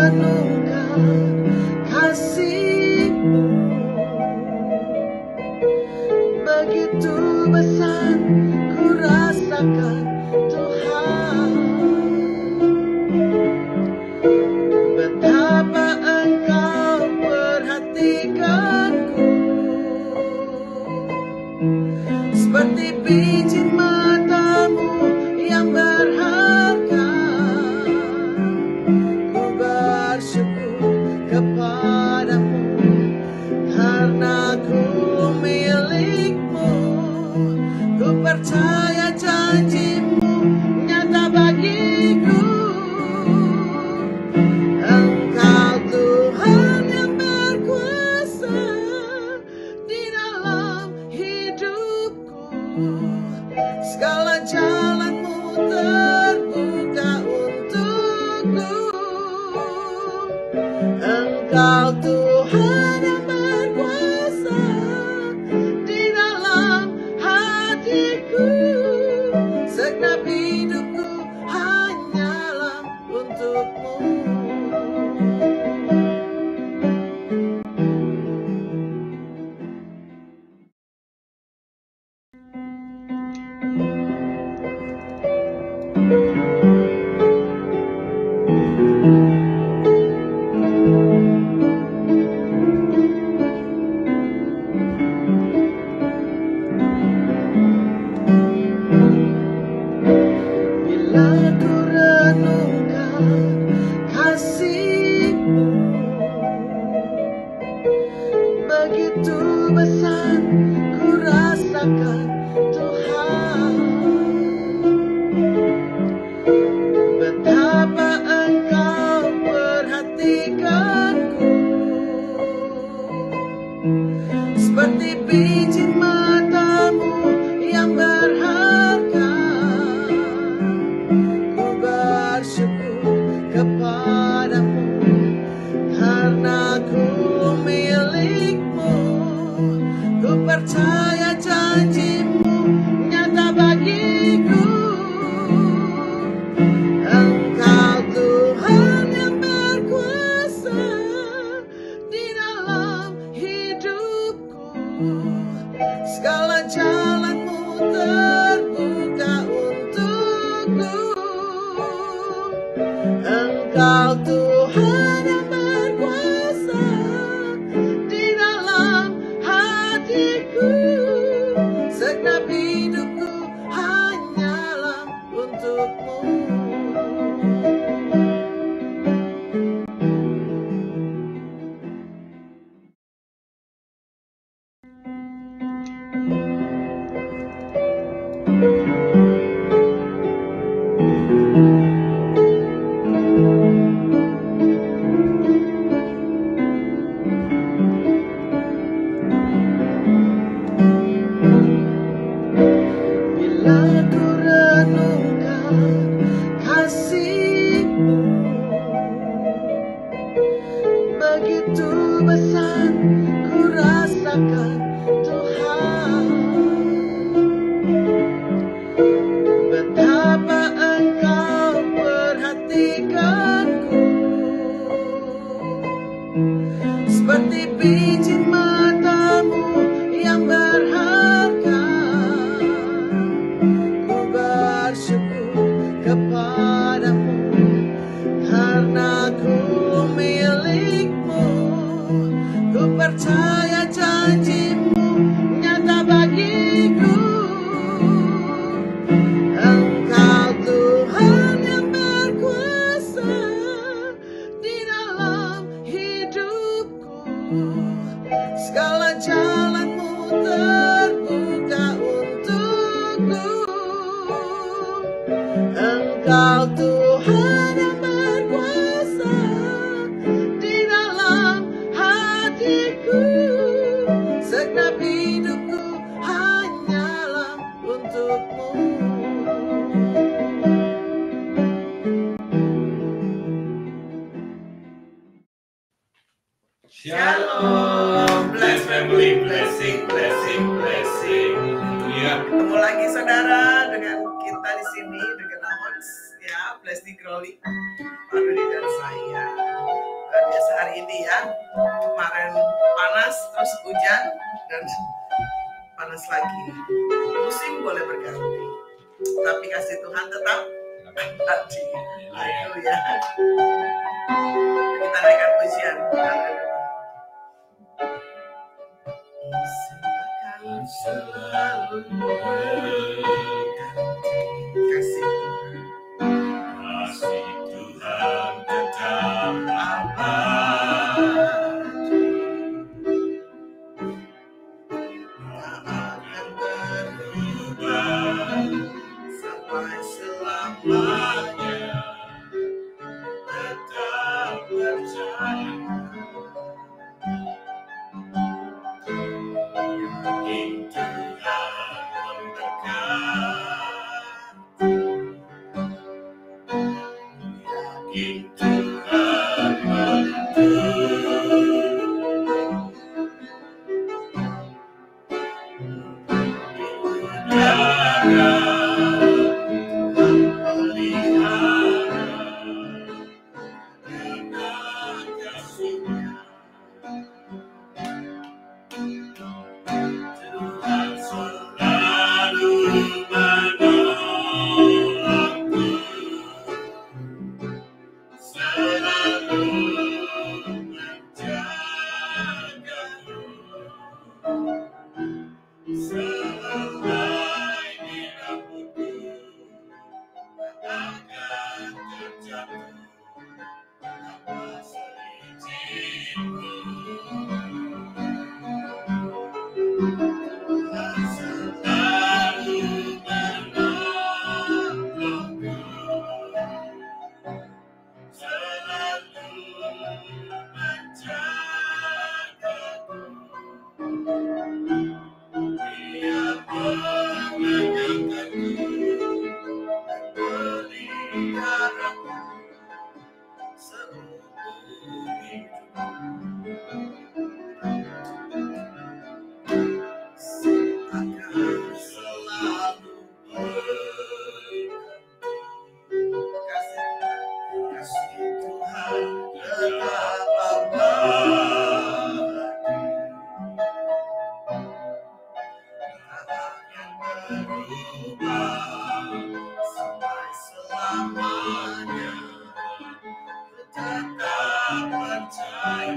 renungkan kasih-Mu, begitu besar ku rasakan Tuhan. Betapa Engkau perhatikanku, seperti biji mata-Mu yang berharga. Ku bersyukur kepadamu karena ku milik-Mu. Ku percaya janji-Mu nyata bagiku. Engkau Tuhan yang berkuasa di dalam hidupku. Segala jalan-Mu terbuka untukku. Engkau Tuhan yang berkuasa di dalam hatiku. Segenap hidupku hanyalah untuk-Mu. Bila ku renungkan kasih-Mu, begitu besar ku rasakan Tuhan. Betapa Engkau perhatikanku, seperti biji mata-Mu yang berharga. Ku bersyukur kepadamu karena ku milik-Mu. Ku percaya janji-Mu nyata bagiku. Engkau Tuhan yang berkuasa di dalam hidupku. Segala jalan-Mu terbuka untukku. Engkau Tuhan yang berkuasa di dalam hatiku. Segenap hidupku hanyalah untuk-Mu. Bila ku renungkan kasih-Mu, begitu besar ku rasakan Tuhan. Betapa Engkau perhatikanku, seperti biji mata-Mu yang berharga. Ku bersyukur kepadamu karena ku milik-Mu. Ku percaya janji-Mu nyata bagiku. Engkau Tuhan yang berkuasa di dalam hidupku. Segala jalan-Mu terbuka untukku. Engkau Tuhan yang berkuasa di dalam hatiku. Segenap hidupku hanyalah untuk-Mu. Shalom, bless family, blessing, blessing, blessing. Haleluya. Ketemu lagi saudara dengan kita di sini dengan Amons, ya, Bless di Crowley, Pak Rudi dan saya. ini ya, kemarin panas terus hujan dan panas lagi. Musim boleh berganti, tapi kasih Tuhan tetap abadi. Haleluya. Kita naikkan pujian. Akan selalu kasih Tuhan tetap abadi, tak akan berubah sampai selamanya. Tetap percaya, yakin Tuhan memberkati, yakin Tuhan menuntun, udara pelihara dengan kasih-Nya. Tuhan selalu menolongku, selalu menjagaku, selai di rambutku tak akan terjatuh tanpa seizinku. Tuhan selalu menolongku, selalu menjagaku, Dia mengenyangkanku dan meliharaku seumur hidupku. Akan selalu berganti, kasih Tuhan tetap abadi, tak akan berubah sampai selamanya. Tetap percaya,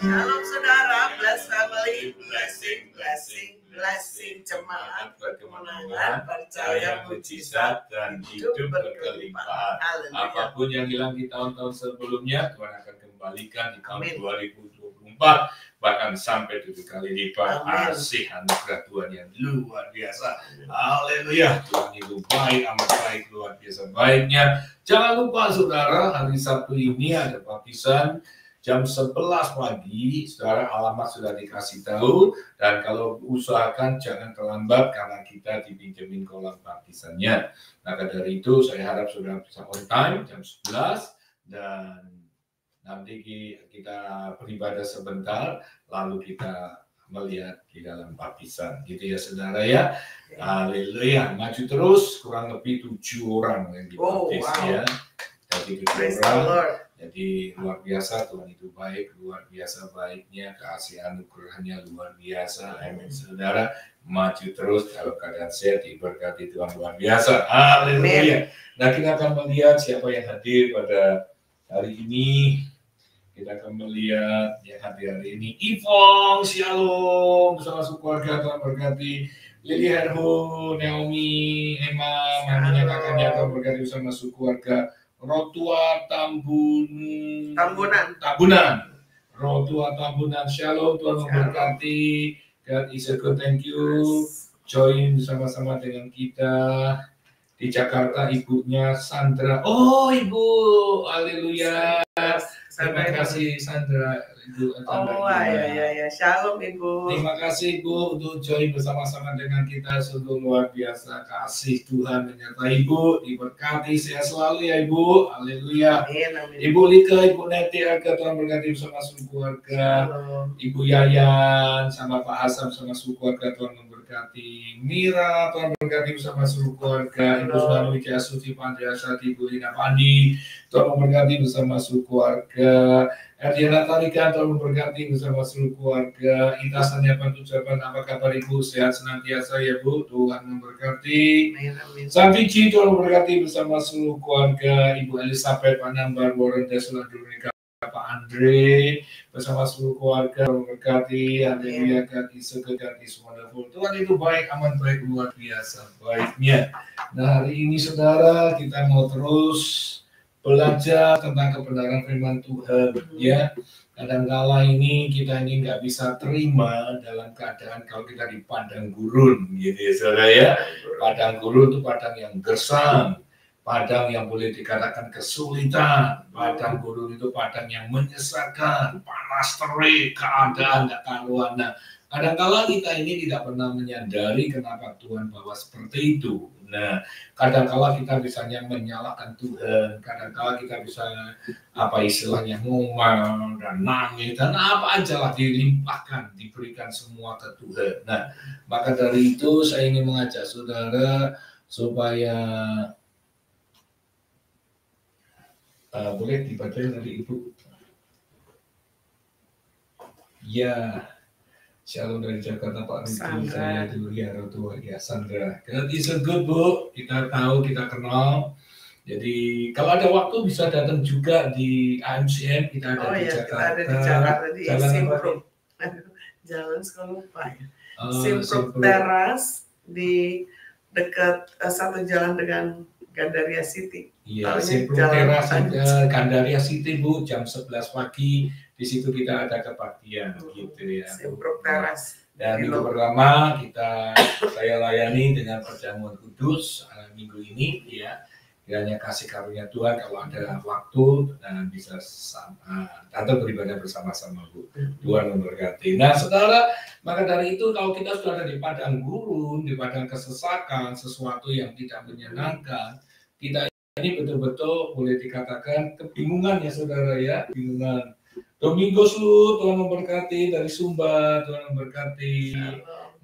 Shalom saudara, bless family, blessing, jemaat berkemenangan, percaya mujizat dan hidup berkelimpahan. Apapun yang hilang di tahun-tahun sebelumnya, Tuhan akan kembalikan di tahun 2024, bahkan sampai 7 kali lipat. Kasih anugerah Tuhan yang luar biasa. Haleluya, Tuhan itu baik, amat baik, luar biasa baiknya. Jangan lupa saudara, hari Sabtu ini ada baptisan jam 11 pagi, saudara, alamat sudah dikasih tahu, dan kalau usahakan jangan terlambat karena kita dipinjemin kolam baptisannya. Maka dari itu saya harap saudara bisa on time jam 11, dan nanti kita beribadah sebentar, lalu kita melihat di dalam baptisan. Gitu ya saudara ya. Haleluya. Maju terus, kurang lebih 7 orang yang dibaptis ya. Jadi 7 orang. Jadi luar biasa, Tuhan itu baik, luar biasa baiknya, kasih anugerahnya luar biasa. Amin saudara. Maju terus dalam keadaan sehat, diberkati Tuhan luar biasa. Haleluya. Nah, kita akan melihat siapa yang hadir pada hari ini. Kita akan melihat yang hadir hari ini. Ivong, Shalom, bersama keluarga, Tuhan berkati. Lili Herho, Naomi, Emma, maminya kakaknya, Tuhan berkati bersama keluarga. Rotua Tambunan. Rotua Tambunan, Shalom, Tuhan memberkati. God is a good, thank you. Join bersama-sama dengan kita. Di Jakarta ibunya Sandra. Oh ibu, haleluya. Terima kasih Sandra. Ibu, oh ya, Shalom Ibu. Terima kasih Ibu untuk join bersama-sama dengan kita. Sungguh luar biasa, kasih Tuhan menyertai Ibu. Diberkati sehat selalu ya Ibu. Haleluya. Ibu Lika, Ibu Neti, Arga, Tuhan berkati bersama seluruh keluarga. Ibu Yayan sama Pak Hasan bersama seluruh keluarga, Tuhan memberkati. Mira, Tuhan berkati bersama seluruh keluarga. Ibu Suhanu Wijaya Suci Pandriasati, Ibu Lina Pandi, Tuhan memberkati bersama seluruh keluarga. Erdiana Tarika, Tuhan memberkati bersama seluruh keluarga. Intasan Yapan ucapan, apa kabar Ibu? Sehat senantiasa ya Bu, Tuhan memberkati. Santici, Tuhan memberkati bersama seluruh keluarga. Ibu Elizabeth, Pak Nambar, Warren Desula, Dunika, Pak Andre, bersama seluruh keluarga, Tuhan memberkati. Haleluya, God is so good, God is wonderful. Tuhan itu baik, aman, baik, luar biasa baiknya. Nah hari ini saudara, kita mau terus belajar tentang kebenaran firman Tuhan ya. Kadang-kala ini kita ini nggak bisa terima dalam keadaan kalau kita di padang gurun gitu ya saudara ya. Padang gurun itu padang yang gersam, padang yang boleh dikatakan kesulitan, padang gurun itu padang yang menyesakan, panas terik, keadaan nggak karuan. Nah, kadang-kala kita ini tidak pernah menyadari kenapa Tuhan bawa seperti itu. Nah, kadang-kala kita bisanya menyalahkan Tuhan, kadang-kala kita bisa apa istilahnya ngomong dan nangis dan apa aja lah dilimpahkan, diberikan semua ke Tuhan. Nah, maka dari itu saya ingin mengajak saudara supaya boleh dibaca dari Ibu. Ya. Shalom dari Jakarta Pak Riki, saya dulu ya Rotua ya Sandra. God is so good Bu, kita tahu, kita kenal. Jadi kalau ada waktu bisa datang juga di AMCM, kita ada di Jakarta. Kita ada di Jakarta di Simpruk. Jalan sekolah lupa ya. Simpruk Teras di dekat satu jalan dengan Gandaria City. Iya, Simpruk Teras Gandaria City Bu, jam 11 pagi. Di situ kita ada kebaktian gitu ya. Simpruk Teras. Dan minggu pertama saya layani dengan perjamuan kudus minggu ini ya. Kiranya kasih karunia Tuhan kalau ada waktu dan bisa datang beribadah bersama-sama Bu. Tuhan memberkati. Nah saudara, maka dari itu kalau kita sudah ada di padang gurun, di padang kesesakan, sesuatu yang tidak menyenangkan, kita ini betul-betul boleh dikatakan kebingungan ya saudara ya, bingungan. Domingos lu, Tuhan memberkati, dari Sumba, Tuhan memberkati.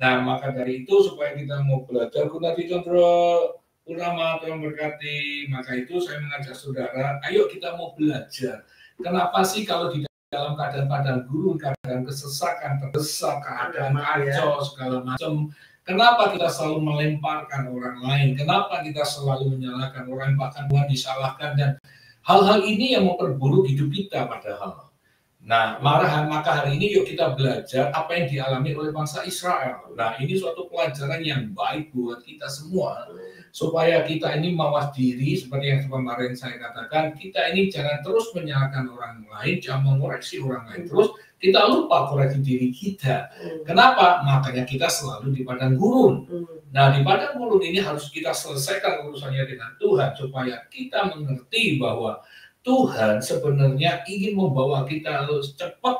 Nah, maka dari itu supaya kita mau belajar Gunadi Chandra Purnama, Tuhan memberkati. Maka itu saya mengajak saudara, ayo kita mau belajar. Kenapa sih kalau di dalam keadaan padang gurun, keadaan kesesakan, terdesak, keadaan kacau, segala macam, kenapa kita selalu melemparkan orang lain? Kenapa kita selalu menyalahkan orang, bahkan Tuhan disalahkan, dan hal-hal ini yang memperburuk hidup kita padahal. Nah, maka hari ini yuk kita belajar apa yang dialami oleh bangsa Israel. Nah, ini suatu pelajaran yang baik buat kita semua. Supaya kita ini mawas diri, seperti yang kemarin saya katakan, kita ini jangan terus menyalahkan orang lain, jangan mengoreksi orang lain terus, kita lupa koreksi diri kita. Kenapa? Makanya kita selalu di padang gurun. Nah, di padang gurun ini harus kita selesaikan urusannya dengan Tuhan, supaya kita mengerti bahwa Tuhan sebenarnya ingin membawa kita cepat,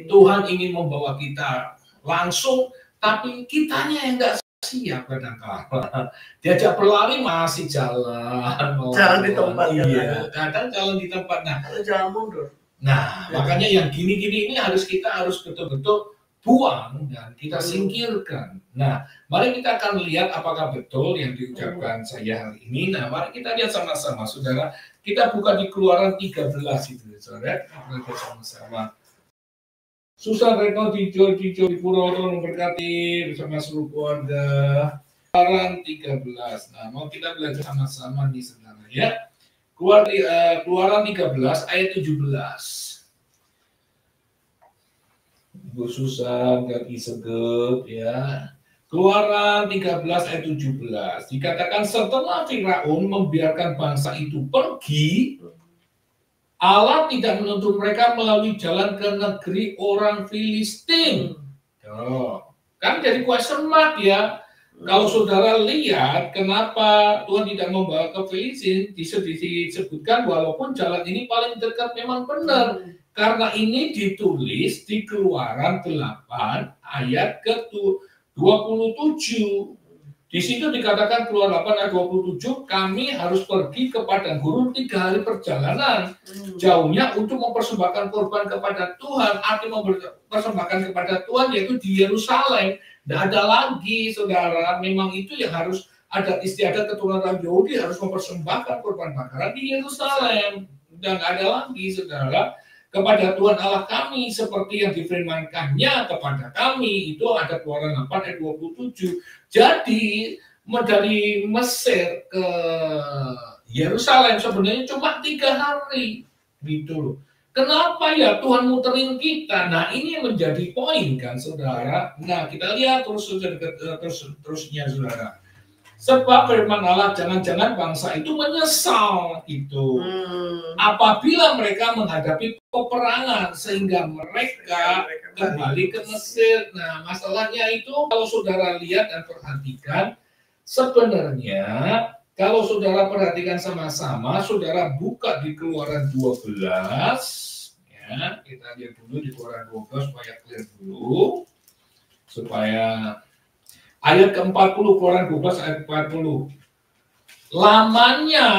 Tuhan ingin membawa kita langsung, tapi kitanya yang enggak siap kadang-kadang. Diajak berlari masih jalan. Jalan di tempat. Iya, kadang jalan di tempat. Nah, jalan mundur. Nah, makanya yang gini-gini ini kita harus betul-betul buang dan kita singkirkan. Nah, mari kita akan lihat apakah betul yang diucapkan saya hari ini. Nah, mari kita lihat sama-sama, saudara. Kita buka di Keluaran 13 itu, saudara. Kita sama-sama. Susan Retno Tijo di Puro, tolong memberkati bersama seluruh keluarga. Keluaran 13. Nah, mau kita belajar sama-sama nih, saudara, ya. Keluaran 13 ayat 17. Bu Susan, kaki segep, ya. Keluaran 13 ayat 17. Dikatakan setelah Firaun membiarkan bangsa itu pergi, Allah tidak menuntut mereka melalui jalan ke negeri orang Filistin. Kan jadi question mark ya. Kalau saudara lihat kenapa Tuhan tidak membawa ke Filistin, disebutkan walaupun jalan ini paling dekat memang benar. Karena ini ditulis di Keluaran 8 ayat ke-27. Di situ dikatakan Keluaran 8 ayat 27, kami harus pergi ke padang gurun 3 hari perjalanan. Jauhnya untuk mempersembahkan korban kepada Tuhan. Arti mempersembahkan kepada Tuhan yaitu di Yerusalem. Tidak ada lagi, saudara. Memang itu yang harus adat istiadat keturunan Yahudi harus mempersembahkan korban bakaran di Yerusalem. Dan tidak ada lagi, saudara. Kepada Tuhan Allah kami seperti yang difirmankannya kepada kami. Itu ada Keluaran 8 ayat 27. Jadi dari Mesir ke Yerusalem sebenarnya cuma 3 hari gitu. Kenapa ya Tuhan muterin kita? Nah, ini menjadi poin kan, saudara. Nah, kita lihat terusnya, saudara. Sebab firman Allah, jangan-jangan bangsa itu menyesal itu apabila mereka menghadapi peperangan sehingga mereka kembali ke Mesir. Nah, masalahnya itu kalau saudara lihat dan perhatikan, sebenarnya kalau saudara perhatikan sama-sama, saudara buka di Keluaran 12, ya, kita lihat dulu di Keluaran 12 supaya clear dulu, supaya ayat ke-40, Keluaran 12 ayat 40. Lamanya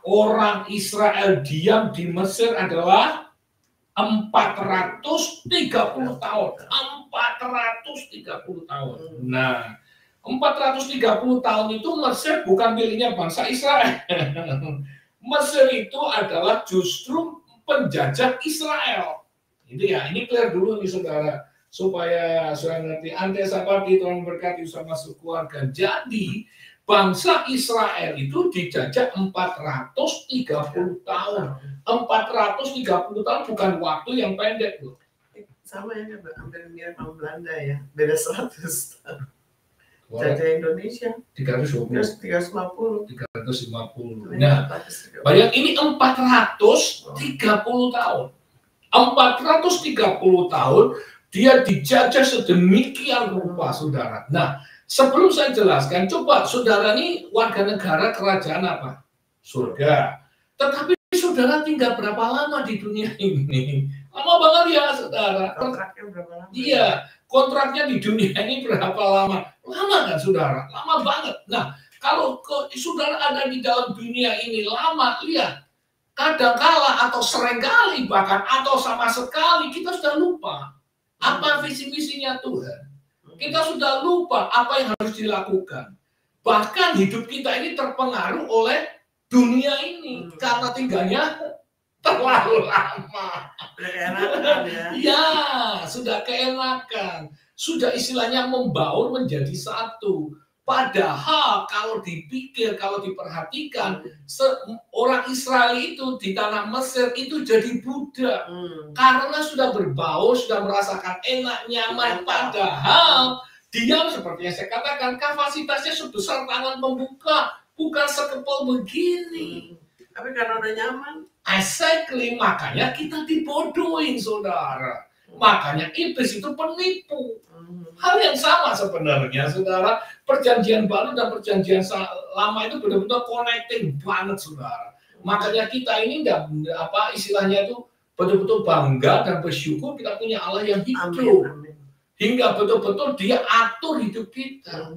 orang Israel diam di Mesir adalah 430 tahun. 430 tahun. Nah, 430 tahun itu Mesir bukan miliknya bangsa Israel. Mesir itu adalah justru penjajah Israel. Itu ya, ini clear dulu nih, saudara. Supaya saya ngerti, Ante Sapati, Tuhan berkati sama keluarga. Jadi bangsa Israel itu dijajah 430 tahun. 430 tahun bukan waktu yang pendek loh. Sama ya, hampir mirip sama Belanda ya, beda 100 tahun. Jajah Indonesia 350. 350. Nah, bayang ini 430 tahun. 430 tahun dia dijajah sedemikian rupa, saudara. Nah, sebelum saya jelaskan, coba saudara ini warga negara kerajaan apa? Surga. Tetapi saudara tinggal berapa lama di dunia ini? Lama banget ya, saudara. Kontraknya berapa lama? Iya, kontraknya di dunia ini berapa lama? Lama kan, saudara? Lama banget. Nah, kalau saudara ada di dalam dunia ini lama, lihat. Kadangkala atau seringkali bahkan atau sama sekali kita sudah lupa apa visi misinya Tuhan. Kita sudah lupa apa yang harus dilakukan. Bahkan hidup kita ini terpengaruh oleh dunia ini karena tinggalnya terlalu lama. Sudah keenakan ya. Ya, sudah keenakan. Sudah istilahnya membaur menjadi satu. Padahal kalau dipikir, kalau diperhatikan, orang Israel itu di tanah Mesir itu jadi budak. Karena sudah berbaur, sudah merasakan enak, nyaman. Padahal dia seperti yang saya katakan, kapasitasnya sebesar tangan membuka, bukan sekepal begini. Tapi karena udah nyaman. Exactly, makanya kita dibodohin, saudara. Makanya iblis itu penipu. Hal yang sama sebenarnya, saudara. Perjanjian baru dan perjanjian lama itu benar-benar connecting banget, saudara. Makanya kita ini istilahnya itu betul-betul bangga dan bersyukur kita punya Allah yang hidup. Hingga betul-betul dia atur hidup kita.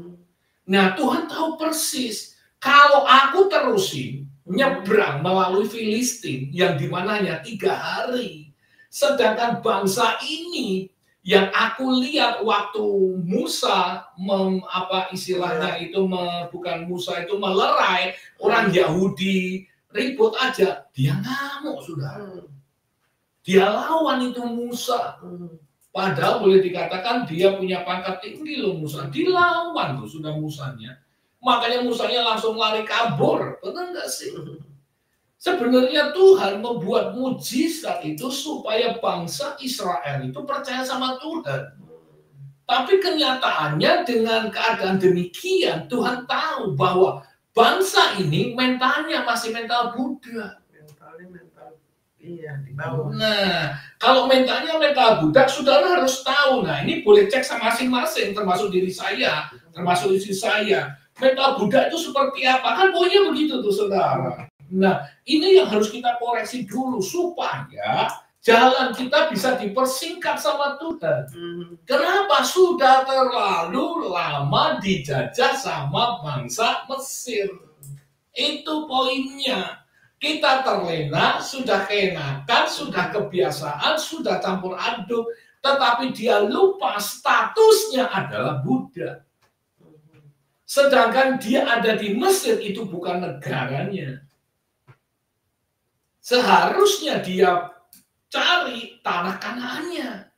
Nah, Tuhan tahu persis. Kalau aku terusin nyebrang melalui Filistin yang dimananya 3 hari. Sedangkan bangsa ini Yang aku lihat waktu Musa bukan Musa itu melerai orang Yahudi ribut aja, dia ngamuk sudah. Dia lawan itu Musa. Padahal boleh dikatakan dia punya pangkat tinggi loh Musa. Dilawan tuh sudah Musanya. Makanya Musanya langsung lari kabur. Benar nggak sih? Sebenarnya Tuhan membuat mujizat itu supaya bangsa Israel itu percaya sama Tuhan. Tapi kenyataannya dengan keadaan demikian, Tuhan tahu bahwa bangsa ini mentalnya masih mental Buddha. Iya, di bawah. Nah, kalau mentalnya mental budak, saudara harus tahu. Nah, ini boleh cek sama masing-masing, termasuk diri saya, termasuk istri saya. Mental budak itu seperti apa? Kan pokoknya begitu tuh, saudara. Nah, ini yang harus kita koreksi dulu supaya jalan kita bisa dipersingkat sama Tuhan. Kenapa? Sudah terlalu lama dijajah sama bangsa Mesir. Itu poinnya. Kita terlena, sudah keenakan, sudah kebiasaan, sudah campur aduk, tetapi dia lupa statusnya adalah Buddha. Sedangkan dia ada di Mesir itu bukan negaranya. Seharusnya dia cari tanah Kanaannya,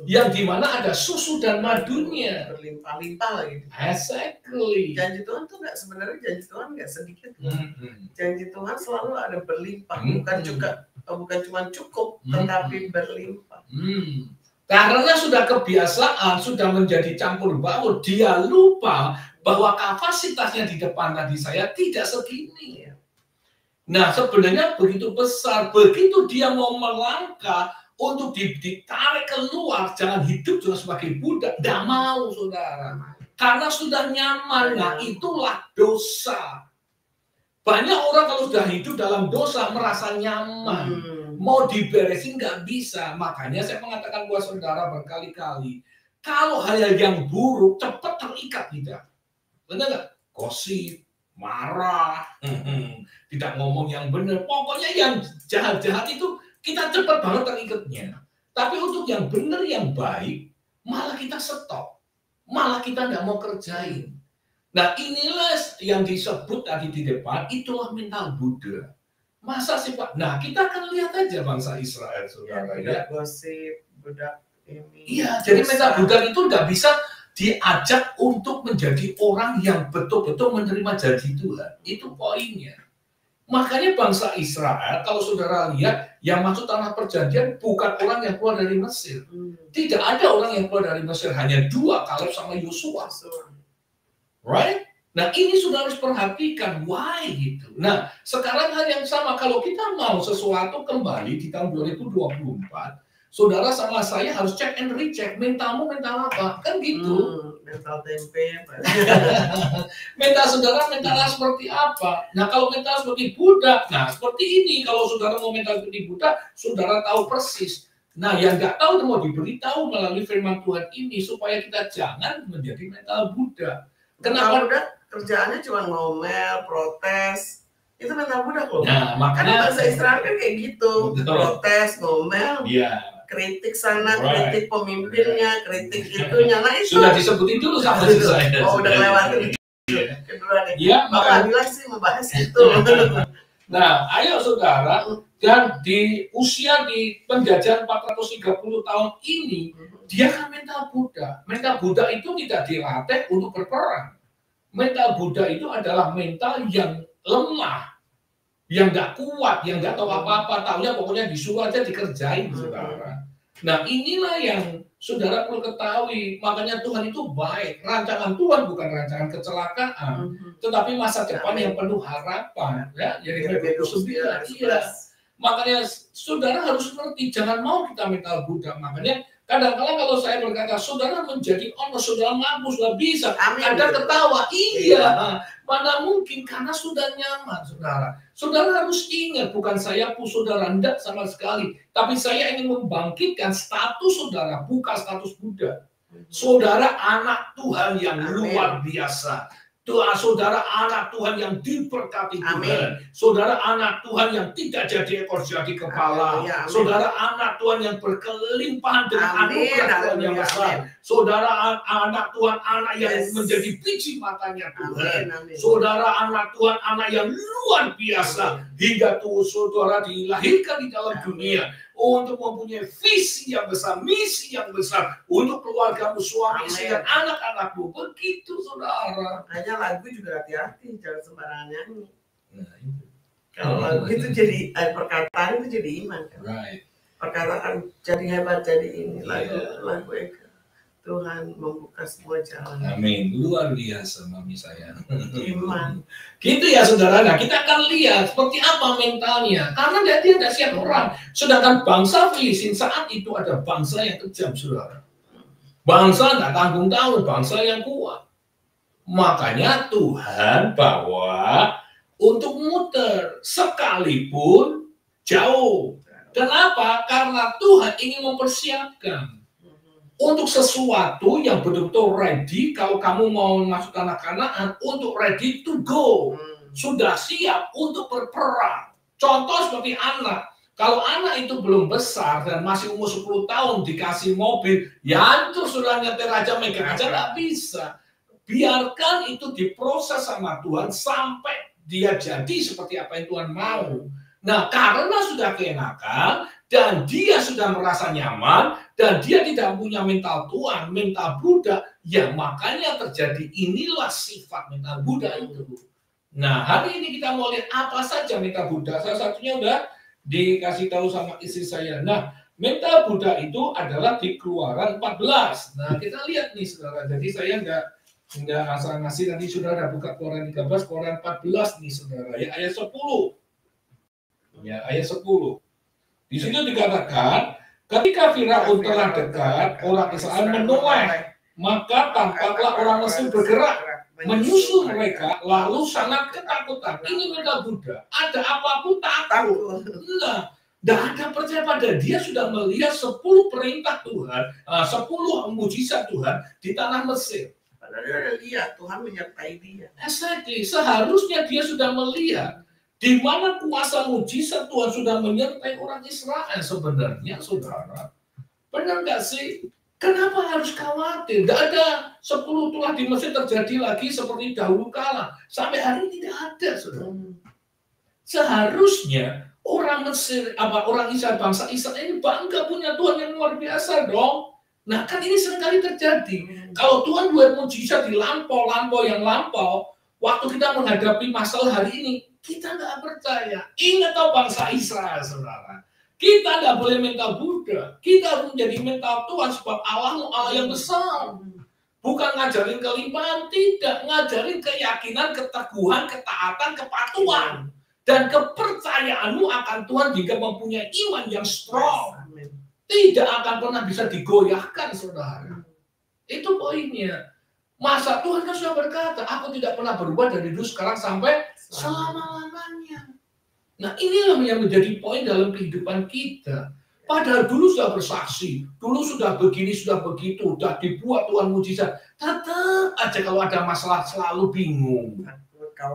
yang dimana ada susu dan madunya. Berlimpah-limpah lagi. Exactly. Janji Tuhan tuh nggak, sebenarnya janji Tuhan nggak sedikit. Janji Tuhan selalu ada berlimpah, bukan cuma cukup, tetapi berlimpah. Karena sudah kebiasaan, sudah menjadi campur baur, dia lupa bahwa kapasitasnya di depan tadi saya tidak segini. Nah, sebenarnya begitu besar, begitu dia mau melangkah untuk ditarik keluar, jangan hidup juga sebagai budak, tidak mau, saudara. Karena sudah nyaman, nah itulah dosa. Banyak orang kalau sudah hidup dalam dosa merasa nyaman, mau diberesin nggak bisa. Makanya saya mengatakan buat saudara berkali-kali, kalau hal yang buruk cepat terikat tidak, benar nggak? Gosip, marah, tidak ngomong yang benar. Pokoknya yang jahat-jahat itu kita cepat banget terikatnya. Tapi untuk yang benar, yang baik, malah kita stop. Malah kita nggak mau kerjain. Nah, inilah yang disebut tadi di depan, itulah mental Buddha. Masa sih Pak? Nah, kita akan lihat aja bangsa Israel, saudara. Ya, gosip, budak ini. Iya, jadi mental Buddha itu nggak bisa diajak untuk menjadi orang yang betul-betul menerima janji Tuhan. Itu poinnya. Makanya bangsa Israel, kalau saudara lihat, yang masuk tanah perjanjian bukan orang yang keluar dari Mesir. Tidak ada orang yang keluar dari Mesir, hanya dua, Kaleb sama Yosua. Right? Nah, ini sudah harus perhatikan why gitu. Nah, sekarang hal yang sama, kalau kita mau sesuatu kembali di tahun 2024, saudara sama saya harus check and recheck, mentalmu mental apa? Kan gitu. Mental tempe. Mental saudara mental seperti apa? Nah, kalau mental seperti Buddha, nah seperti ini, kalau saudara mau mental seperti Buddha, saudara tahu persis. Nah, yang nggak tahu mau diberitahu melalui firman Tuhan ini supaya kita jangan menjadi mental Buddha. Kenapa udah kerjaannya cuma ngomel, protes, itu mental budak loh. Nah, makanya bahasa Israel kan kayak gitu, protes, ngomel, kritik sana, kritik pemimpinnya, kritik itunya. Nah itu sudah disebutin dulu sama saya. Oh, udah lewatin kedua nih. Iya, Bapak bilang sih membahas itu. Nah, ayo saudara, dan di usia di penjajahan 430 tahun ini, dia kan mental Buddha. Mental Buddha itu tidak dilatih untuk berperang. Mental Buddha itu adalah mental yang lemah, yang nggak kuat, yang nggak tahu apa-apa, tahunya pokoknya disuruh aja dikerjain, saudara. Nah, inilah yang saudara perlu ketahui. Makanya Tuhan itu baik. Rancangan Tuhan bukan rancangan kecelakaan, tetapi masa depan yang penuh harapan. Ya, jadi 29. Iya. Makanya saudara harus ngerti, jangan mau kita mental Buddha. Makanya kadang-kadang kalau saya berkata, saudara menjadi honest, saudara mampu, sudah bisa. Anda ketawa, iya. Mana mungkin, karena sudah nyaman, saudara. Saudara harus ingat, bukan saya pun saudara, tidak sama sekali. Tapi saya ingin membangkitkan status saudara, bukan status Buddha. Saudara anak Tuhan yang luar biasa. Doa saudara anak Tuhan yang diberkati Tuhan. Amin. Saudara anak Tuhan yang tidak jadi ekor jadi kepala. Haleluya, amin. Saudara anak Tuhan yang berkelimpahan dengan Amin, anugerah Tuhan yang haleluya, besar. amin. Saudara anak Tuhan anak yang Yes. menjadi biji matanya Tuhan. Amin, amin. Saudara anak Tuhan anak yang luar biasa. Hingga tuh saudara dilahirkan di dalam dunia untuk mempunyai visi yang besar, misi yang besar untuk keluargamu, suami, istri, dan anak-anakmu. Begitu saudara. Hanya lagu juga hati-hati, jangan sembarangan nyanyi. Nah, itu. Kalau lagu itu jadi perkataan itu jadi iman kan. Right. Perkataan jadi hebat, jadi ini Yeah. lagu Eka. Tuhan membuka semua jalan. Amin. Luar biasa mami saya. Iman. Gitu ya saudara. Nah, kita akan lihat seperti apa mentalnya. Karena dia tidak siap perang. Sedangkan bangsa Filistin saat itu ada bangsa yang kejam saudara. Bangsa tidak tanggung-tanggung, bangsa yang kuat. Makanya Tuhan bawa untuk muter sekalipun jauh. Kenapa? Karena Tuhan ingin mempersiapkan untuk sesuatu yang betul-betul ready. Kalau kamu mau masuk tanah Kanaan, untuk ready to go, sudah siap untuk berperang. Contoh seperti anak. Kalau anak itu belum besar dan masih umur 10 tahun dikasih mobil, ya hancur sudah nyetir aja, megang aja nggak bisa. Biarkan itu diproses sama Tuhan sampai dia jadi seperti apa yang Tuhan mau. Nah, karena sudah keenakan dan dia sudah merasa nyaman dan dia tidak punya mental Tuhan, mental Buddha, ya makanya terjadi inilah sifat mental Buddha itu. Nah, hari ini kita mau lihat apa saja mental Buddha. Salah satunya udah dikasih tahu sama istri saya. Nah, mental Buddha itu adalah di Keluaran 14. Nah, kita lihat nih saudara. Jadi saya nggak asal ngasih, nanti saudara buka Keluaran 13, Keluaran 14 nih saudara. Ya, ayat 10. Ya, ayat 10. Di sini dikatakan, ketika Firaun telah dekat, orang Israel menoleh, maka tampaklah orang Mesir bergerak, menyusul mereka, lalu sangat ketakutan. Ini mental Buddha. Ada apapun takut. Nah, tidak ada percaya pada dia sudah melihat 10 perintah Tuhan, 10 mujizat Tuhan di tanah Mesir. Padahal dia udah lihat Tuhan menyertai dia. Exactly. Seharusnya dia sudah melihat di mana kuasa mujizat Tuhan sudah menyertai orang Israel sebenarnya, saudara. Benar nggak sih? Kenapa harus khawatir? Nggak ada 10 telah di Mesir terjadi lagi seperti dahulu kala. Sampai hari ini tidak ada, saudara. Seharusnya orang Mesir, orang Israel, bangsa Israel ini bangga punya Tuhan yang luar biasa dong. Nah, kan ini seringkali terjadi. Kalau Tuhan buat mujizat di lampau yang lampau, waktu kita menghadapi masalah hari ini, kita nggak percaya. Ingat tahu bangsa Israel, saudara. Kita nggak boleh mental Buddha. Kita harus menjadi mental Tuhan sebab Allah yang besar. Bukan ngajarin kelimpahan, tidak. Ngajarin keyakinan, keteguhan, ketaatan, kepatuhan. Dan kepercayaanmu akan Tuhan jika mempunyai iman yang strong. Tidak akan pernah bisa digoyahkan, saudara. Itu poinnya. Masa Tuhan kan sudah berkata, aku tidak pernah berubah dari dulu sekarang sampai selama-lamanya. Nah, inilah yang menjadi poin dalam kehidupan kita. Padahal dulu sudah bersaksi, dulu sudah begini, sudah begitu, sudah dibuat Tuhan mujizat. Tetap aja kalau ada masalah selalu bingung.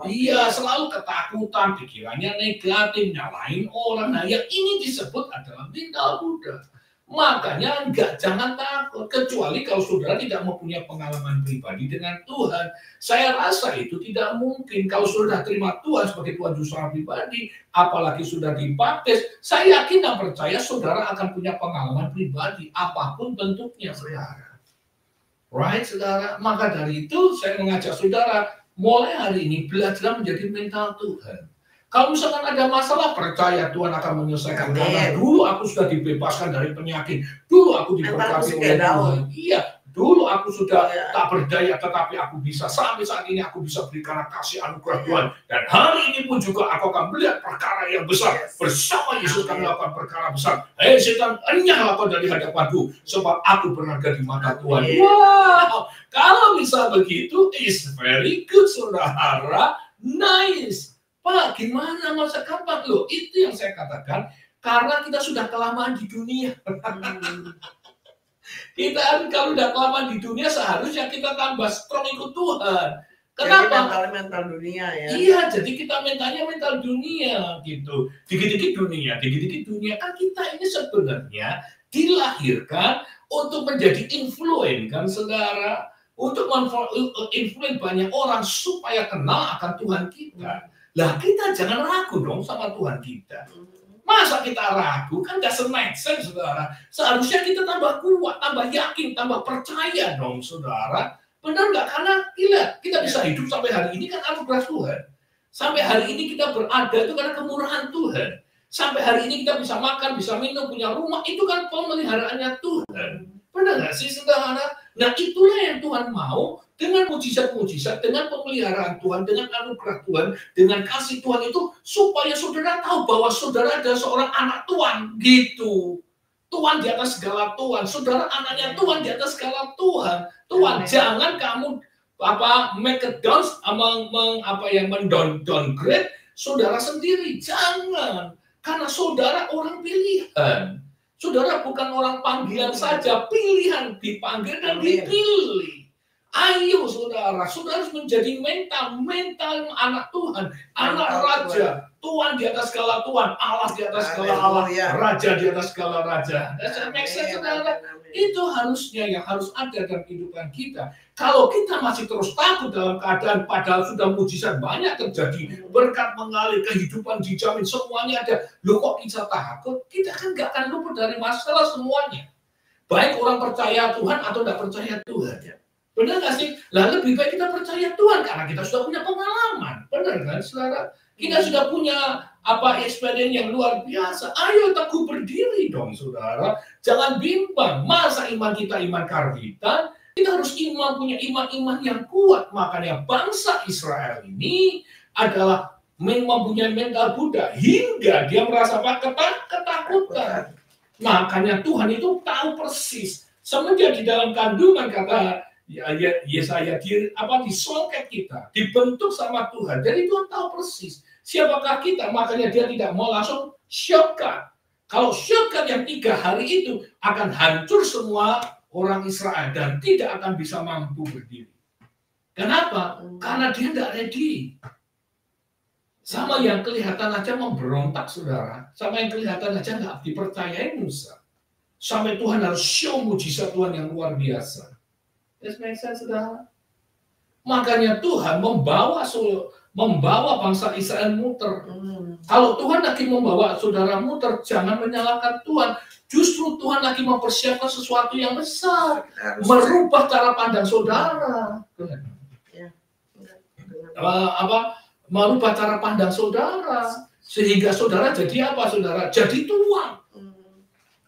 Iya, selalu ketakutan, pikirannya negatif, nyalahin orang. Nah, yang ini disebut adalah mental Buddha. Makanya jangan takut, kecuali kalau saudara tidak mempunyai pengalaman pribadi dengan Tuhan. Saya rasa itu tidak mungkin. Kalau sudah terima Tuhan sebagai Tuhan Juru Selamat pribadi, apalagi sudah dibaptis, saya yakin dan percaya saudara akan punya pengalaman pribadi, apapun bentuknya, saudara. Right, saudara? Maka dari itu saya mengajak saudara, mulai hari ini belajar menjadi mental Tuhan. Kalau misalkan ada masalah, percaya Tuhan akan menyelesaikan. Karena dulu aku sudah dibebaskan dari penyakit. Dulu aku diberkati oleh Tuhan. Iya, dulu aku sudah tak berdaya, tetapi aku bisa. Sampai saat ini aku bisa berikan kasih anugerah Tuhan. Dan hari ini pun juga aku akan melihat perkara yang besar. Bersama Yesus akan melakukan perkara besar. Hei setan, enyahlah kau dari hadapanku. Sebab aku berharga di mata Tuhan. Wow, kalau bisa begitu, is very good, saudara. Nice. Pak, gimana masa kapan loh? Itu yang saya katakan, karena kita sudah kelamaan di dunia. Kita kalau udah kelamaan di dunia, seharusnya kita tambah strong ikut Tuhan. Kenapa? Mental dunia ya. Iya, jadi kita mentalnya mental dunia gitu. Dikit-dikit dunia. Kan kita ini sebenarnya dilahirkan untuk menjadi influen kan saudara. Untuk influen banyak orang supaya kenal akan Tuhan kita. Lah kita jangan ragu dong sama Tuhan kita. Masa kita ragu? Kan doesn't make sense saudara. Seharusnya kita tambah kuat, tambah yakin, tambah percaya dong saudara. Benar nggak? Karena kita bisa hidup sampai hari ini kan anugerah Tuhan. Sampai hari ini kita berada itu karena kemurahan Tuhan. Sampai hari ini kita bisa makan, bisa minum, punya rumah, itu kan pemeliharaannya Tuhan. Benar nggak sih saudara? Nah itulah yang Tuhan mau dengan mujizat-mujizat, dengan pemeliharaan Tuhan, dengan anugerah Tuhan, dengan kasih Tuhan itu supaya saudara tahu bahwa saudara adalah seorang anak Tuhan gitu. Tuhan di atas segala Tuhan, saudara anaknya Tuhan di atas segala Tuhan. Tuhan, jangan kamu make a downgrade saudara sendiri, jangan. Karena saudara orang pilihan. Saudara bukan orang panggilan saja, pilihan, dipanggil dan dipilih. Ayo saudara harus menjadi mental anak Tuhan, anak raja, Tuhan di atas segala Tuhan, Allah di atas segala Allah, Raja di atas segala Raja. Saudara, itu harusnya yang harus ada dalam kehidupan kita. Kalau kita masih terus takut dalam keadaan padahal sudah mujizat banyak terjadi, berkat mengalir, kehidupan dijamin, semuanya ada. Loh kok kita takut? Kita kan gak akan luput dari masalah semuanya. Baik orang percaya Tuhan atau tidak percaya Tuhan. Benar nggak sih? Lah lebih baik kita percaya Tuhan karena kita sudah punya pengalaman. Benar kan, saudara? Kita sudah punya experience yang luar biasa. Ayo teguh berdiri dong, saudara. Jangan bimbang. Masa iman kita iman karbitan? Kita harus punya iman yang kuat. Makanya bangsa Israel ini adalah mempunyai mental Buddha hingga dia merasa ketakutan. Makanya Tuhan itu tahu persis. Semenjak di dalam kandungan kata Yesaya disongket kita, dibentuk sama Tuhan. Jadi Tuhan tahu persis siapakah kita, makanya dia tidak mau langsung shortcut. Kalau shortcut yang 3 hari itu akan hancur semua orang Israel dan tidak akan bisa mampu berdiri. Kenapa? Karena dia tidak ready. Sama yang kelihatan aja memberontak saudara, sama yang kelihatan aja nggak dipercayai Musa. Sampai Tuhan harus show mujizat Tuhan yang luar biasa. Saudara. Makanya Tuhan membawa bangsa Israel muter. Kalau Tuhan lagi membawa saudara muter, jangan menyalahkan Tuhan. Justru Tuhan lagi mempersiapkan sesuatu yang besar, merubah cara pandang saudara. Merubah cara pandang saudara, sehingga saudara jadi apa saudara? Jadi tuan.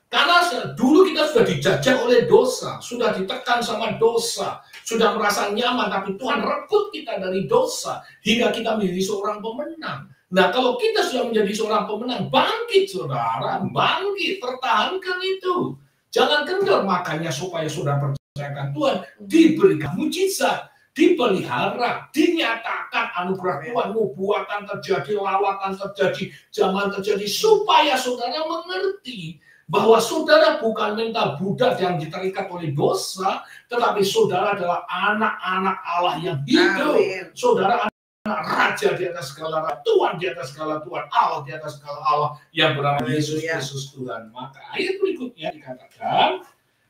Karena dulu kita sudah dijajah oleh dosa, sudah ditekan sama dosa, sudah merasa nyaman, tapi Tuhan rebut kita dari dosa, hingga kita menjadi seorang pemenang. Nah kalau kita sudah menjadi seorang pemenang, bangkit saudara, bangkit, pertahankan itu. Jangan kendor, makanya supaya saudara percayakan Tuhan, diberikan mujizat, dipelihara, dinyatakan anugerah Tuhan, nubuatan terjadi, lawatan terjadi, zaman terjadi, supaya saudara mengerti bahwa saudara bukan mental Buddha yang terikat oleh dosa, tetapi saudara adalah anak-anak Allah yang hidup. Amin. Saudara anak raja di atas segala raja, Tuhan di atas segala Tuhan, Allah di atas segala Allah yang bernama Yesus Kristus Tuhan. Maka ayat berikutnya dikatakan,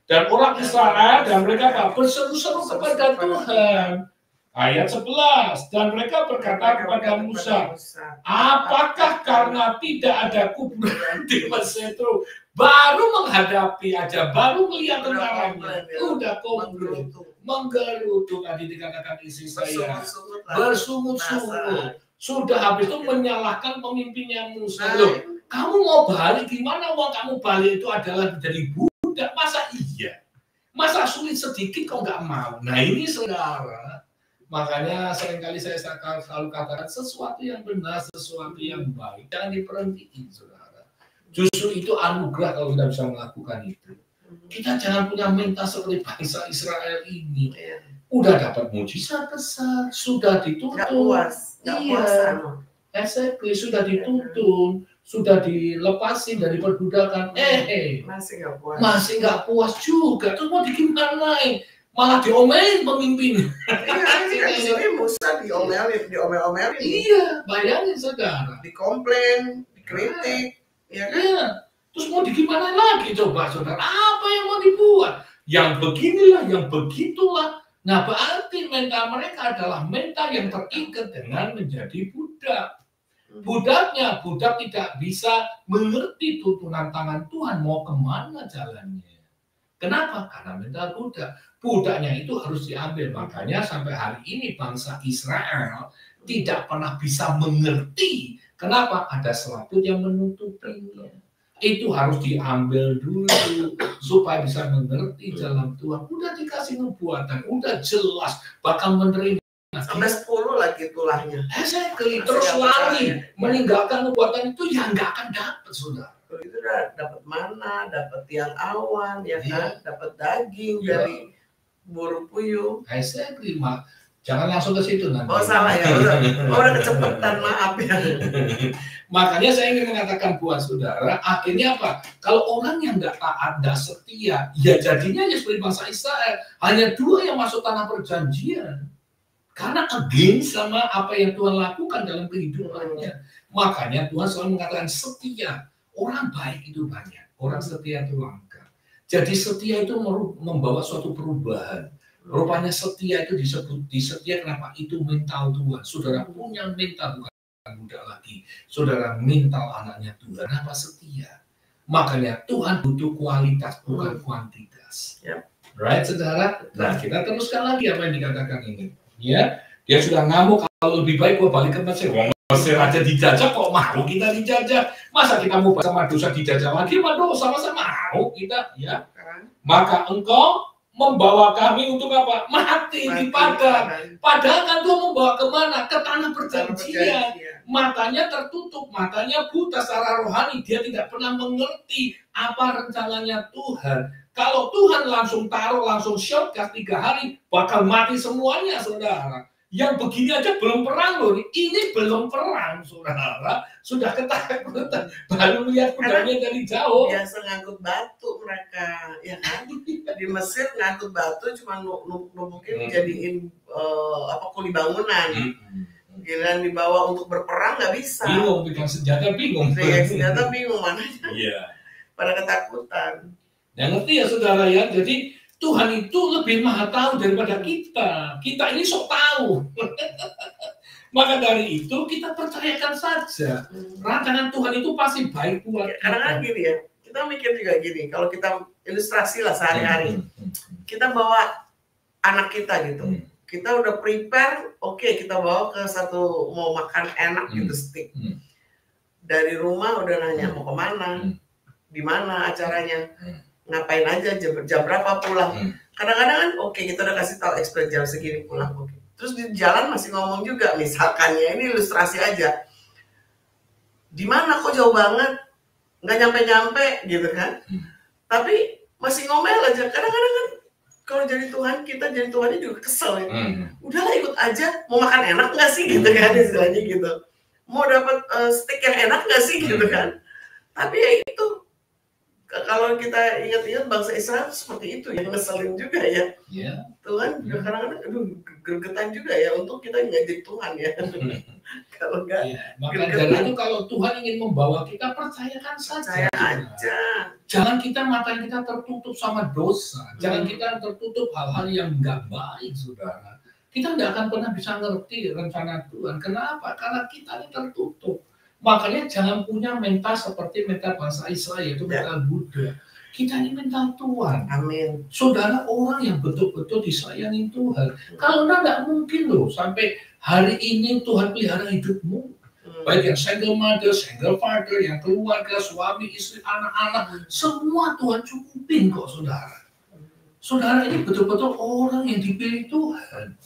dan orang Israel dan mereka berseru-seru kepada Tuhan. Ayat 11, dan mereka berkata kepada Musa, apakah karena tidak ada kuburan di Mesir itu, baru menghadapi aja, baru melihat tentaranya, udah menggerutu tadi dikatakan istri saya, bersungut-sungut, sudah habis itu menyalahkan pemimpinnya Musa. Loh, kamu mau balik gimana? Uang kamu balik itu adalah dari budak, masa iya? Masa sulit sedikit kok nggak mau? Nah ini saudara. Makanya seringkali saya selalu katakan sesuatu yang benar, sesuatu yang baik, jangan diperhentiin, saudara. Justru itu anugerah kalau kita bisa melakukan itu. Kita jangan punya mental seperti bangsa Israel ini. Udah dapat mujizat besar, sudah dituntun. Exactly, sudah dituntun, sudah dilepasin dari perbudakan. Masih nggak puas juga. Terus mau digimanain? Malah diomelin pemimpin. Hasilnya Musa diomel-omelin. Iya, bayangin saudara. Dikomplain, dikritik, ya kan? Iya. Terus mau digimana lagi coba saudara? Apa yang mau dibuat? Yang beginilah, yang begitulah. Nah, berarti mental mereka adalah mental yang terikat dengan menjadi budak. Budaknya, budak tidak bisa mengerti tuntunan tangan Tuhan mau kemana jalannya. Kenapa? Karena mental budak. Budaknya itu harus diambil. Makanya sampai hari ini bangsa Israel tidak pernah bisa mengerti. Kenapa? Ada selaput yang menutupinya. Itu harus diambil dulu supaya bisa mengerti jalan Tuhan. Udah dikasih nubuatan, udah jelas bakal menerima. Sampai 10 lagi tulahnya. Exactly. Terus lari meninggalkan nubuatan itu ya nggak akan dapat, saudara. Itu udah dapat mana, dapat tiang awan, ya kan, dapat daging dari burung puyuh. Exactly, Mak. Jangan langsung ke situ nanti. Oh salah ya, udah kecepatan, maaf ya. Makanya saya ingin mengatakan buat saudara, akhirnya apa? Kalau orang yang nggak taat, nggak setia, ya jadinya ya seperti bangsa Israel. Hanya 2 yang masuk tanah perjanjian. Karena against sama apa yang Tuhan lakukan dalam kehidupannya. Makanya Tuhan selalu mengatakan setia. Orang baik itu banyak, orang setia itu langka. Jadi setia itu membawa suatu perubahan. Rupanya setia itu disebut setia kenapa? Itu mental Tuhan. Saudara punya mental bukan budak lagi. Saudara mental anaknya Tuhan. Kenapa setia? Makanya Tuhan butuh kualitas bukan kuantitas. Right, saudara? Nah, kita teruskan lagi apa yang dikatakan ini. Ya, dia sudah ngamuk kalau lebih baik gua balik ke Mesir. Mesir aja dijajah kok mau kita dijajah. Masa kita mau sama dosa dijajah lagi? Waduh, sama-sama mau kita, ya. Maka engkau membawa kami untuk apa? Mati di padang. Padahal kan Tuhan membawa kemana? Ke tanah perjanjian. Matanya tertutup, matanya buta secara rohani. Dia tidak pernah mengerti apa rencananya Tuhan. Kalau Tuhan langsung taruh, langsung shortcut 3 hari, bakal mati semuanya, saudara. Yang begini aja belum perang loh. Ini belum perang, saudara. Sudah ketakutan. Baru lihat kudanya dari jauh. Biasa ngangkut batu mereka, ya kan? Di Mesir ngangkut batu cuma mungkin jadiin kuli bangunan. Giliran dibawa untuk berperang nggak bisa. Bingung, pegang senjata bingung. Pegang senjata bingung mananya. Iya. Pada ketakutan. Yang ngerti ya saudara ya. Jadi Tuhan itu lebih maha tahu daripada kita. Kita ini sok tahu. Maka dari itu kita percayakan saja. Rancangan Tuhan itu pasti baik buat kita. Karena kan gini ya, kita mikir juga gini. Kalau kita ilustrasi lah sehari-hari, kita bawa anak kita gitu. Kita udah prepare, oke, kita bawa ke satu mau makan enak gitu steak. Dari rumah udah nanya mau kemana, di mana acaranya. Ngapain aja, jam berapa pulang. Kadang-kadang kan oke, kita udah kasih tahu expect jam segini pulang. Oke. Terus di jalan masih ngomong juga, misalkan ya, ini ilustrasi aja. Di mana kok jauh banget? Nggak nyampe-nyampe gitu kan. Tapi masih ngomel aja. Kadang-kadang kan kalau jadi Tuhan, kita jadi Tuhannya juga kesel ya. Udahlah ikut aja, mau makan enak nggak sih gitu kan istilahnya gitu. Mau dapat steak yang enak nggak sih gitu kan. Tapi ya itu, kalau kita ingat-ingat bangsa Israel seperti itu yang ngeselin juga ya. Tuhan juga kadang-kadang gergetan juga ya untuk kita nggak jadi Tuhan ya. Kalau nggak. Maka dari itu kalau Tuhan ingin membawa kita, percayakan saja. Percaya aja. Jangan kita mata kita tertutup sama dosa. Jangan kita tertutup hal-hal yang nggak baik, saudara. Kita nggak akan pernah bisa ngerti rencana Tuhan. Kenapa? Karena kita ini tertutup. Makanya jangan punya mental seperti mental bangsa Israel, yaitu mental Buddha. Kita ini mental Tuhan. Amin. Saudara orang yang betul-betul disayangi Tuhan. Kalau nggak mungkin loh sampai hari ini Tuhan pelihara hidupmu. Baik yang single mother, single father, yang keluarga, suami, istri, anak-anak, semua Tuhan cukupin kok saudara. Saudara ini betul-betul orang yang dipilih Tuhan.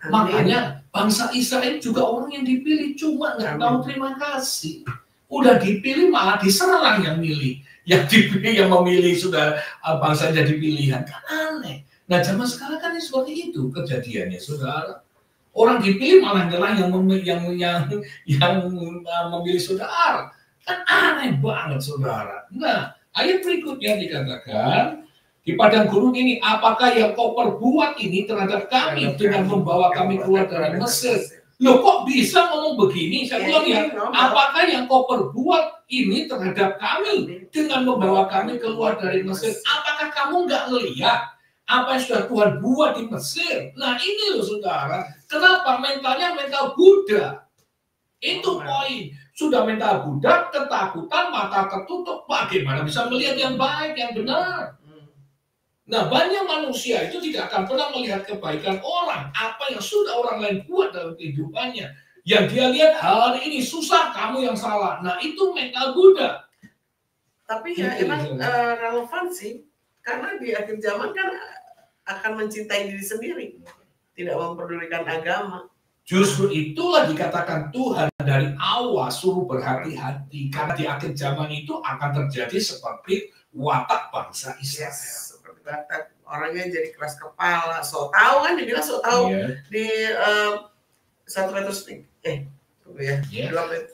Makanya bangsa Israel juga orang yang dipilih, cuma nggak tahu terima kasih. Udah dipilih malah diserang yang milih, yang dipilih yang memilih sudah bangsa jadi pilihan, kan aneh. Nah zaman sekarang kan seperti itu kejadiannya, saudara. Orang dipilih malah nyerang yang memilih saudara, kan aneh banget, saudara. Nah ayat berikutnya dikatakan Di padang gurun ini, apakah yang kau perbuat ini terhadap kami dengan membawa kami keluar dari Mesir? Loh, kok bisa ngomong begini? Saya bilang ya, apakah yang kau perbuat ini terhadap kami dengan membawa kami keluar dari Mesir? Apakah kamu nggak ngelihat apa yang sudah Tuhan buat di Mesir? Nah ini loh saudara, kenapa mentalnya mental Buddha? Itu poin. Sudah mental Buddha, ketakutan, mata tertutup, bagaimana bisa melihat yang baik, yang benar? Nah, banyak manusia itu tidak akan pernah melihat kebaikan orang, apa yang sudah orang lain buat dalam kehidupannya. Yang dia lihat hari ini susah, kamu yang salah. Nah, itu mental Buddha. Tapi ya emang relevan sih, karena di akhir zaman kan akan mencintai diri sendiri, tidak memperdulikan agama. Justru itulah dikatakan Tuhan dari awal suruh berhati-hati, karena di akhir zaman itu akan terjadi seperti watak bangsa Israel. Orangnya jadi keras kepala, so tahu kan, dibilang so tahu di 1 Petrus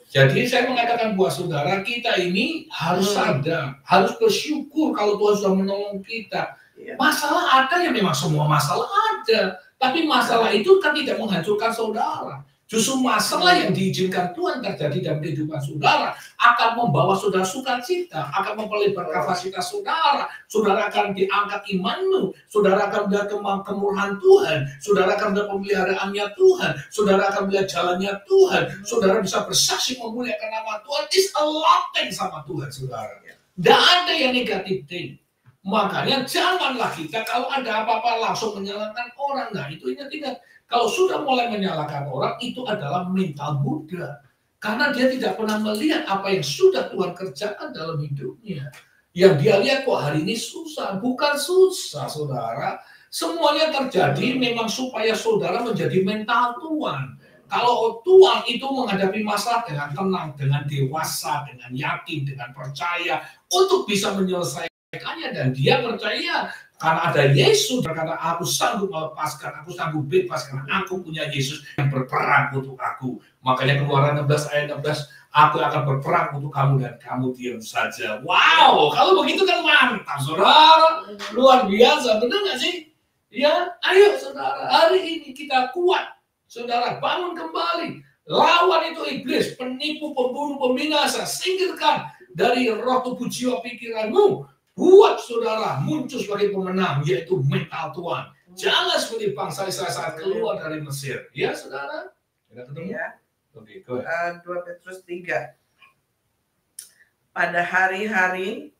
Jadi saya mengatakan buat saudara, kita ini harus sadar, harus bersyukur kalau Tuhan sudah menolong kita. Masalah ada ya, memang semua masalah ada, tapi masalah itu kan tidak menghancurkan saudara. Justru masalah yang diizinkan Tuhan terjadi dalam kehidupan saudara akan membawa saudara sukacita, akan memperlebar kapasitas saudara. Saudara akan diangkat imanmu, saudara akan melihat kemurahan Tuhan, saudara akan melihat pemeliharaannya Tuhan, saudara akan melihat jalannya Tuhan, saudara bisa bersaksi memuliakan nama Tuhan. It's a lot sama Tuhan, saudara. Tidak ada yang negatif thing. Makanya janganlah kita kalau ada apa-apa langsung menyalahkan orang. Nah itu ingat-ingat. Kalau sudah mulai menyalahkan orang, itu adalah mental Buddha. Karena dia tidak pernah melihat apa yang sudah Tuhan kerjakan dalam hidupnya. Yang dia lihat, kok hari ini susah. Bukan susah, saudara. Semuanya terjadi memang supaya saudara menjadi mental Tuhan. Kalau Tuhan itu menghadapi masalah dengan tenang, dengan dewasa, dengan yakin, dengan percaya, untuk bisa menyelesaikannya. Dan dia percaya, karena ada Yesus berkata, aku sanggup melepaskan, aku sanggup bebas karena aku punya Yesus yang berperang untuk aku. Makanya Keluaran 16 ayat 16, aku akan berperang untuk kamu dan kamu diam saja. Wow, kalau begitu kan mantap, saudara. Luar biasa, benar nggak sih? Ya, ayo saudara, hari ini kita kuat. Saudara, bangun kembali. Lawan itu iblis, penipu, pembunuh, pembinasa. Singkirkan dari roh tubuh jiwa pikiranmu. Buat saudara muncul sebagai pemenang, yaitu mental Tuhan. Jangan seperti bangsa Israel saat keluar dari Mesir. Ya, saudara? Ya. 2 Petrus 3. Pada hari-hari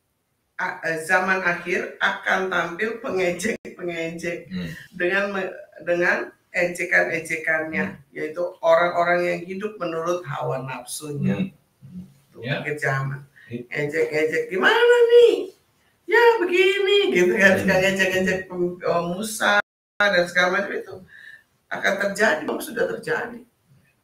zaman akhir akan tampil pengejek-pengejek dengan ejekan-ejekannya, yaitu orang-orang yang hidup menurut hawa nafsunya. Itu akhir zaman. Ejek-ejek gimana nih? Ya begini gitu kan, ngejek-ngejek Musa dan segala macam itu akan terjadi, sudah terjadi,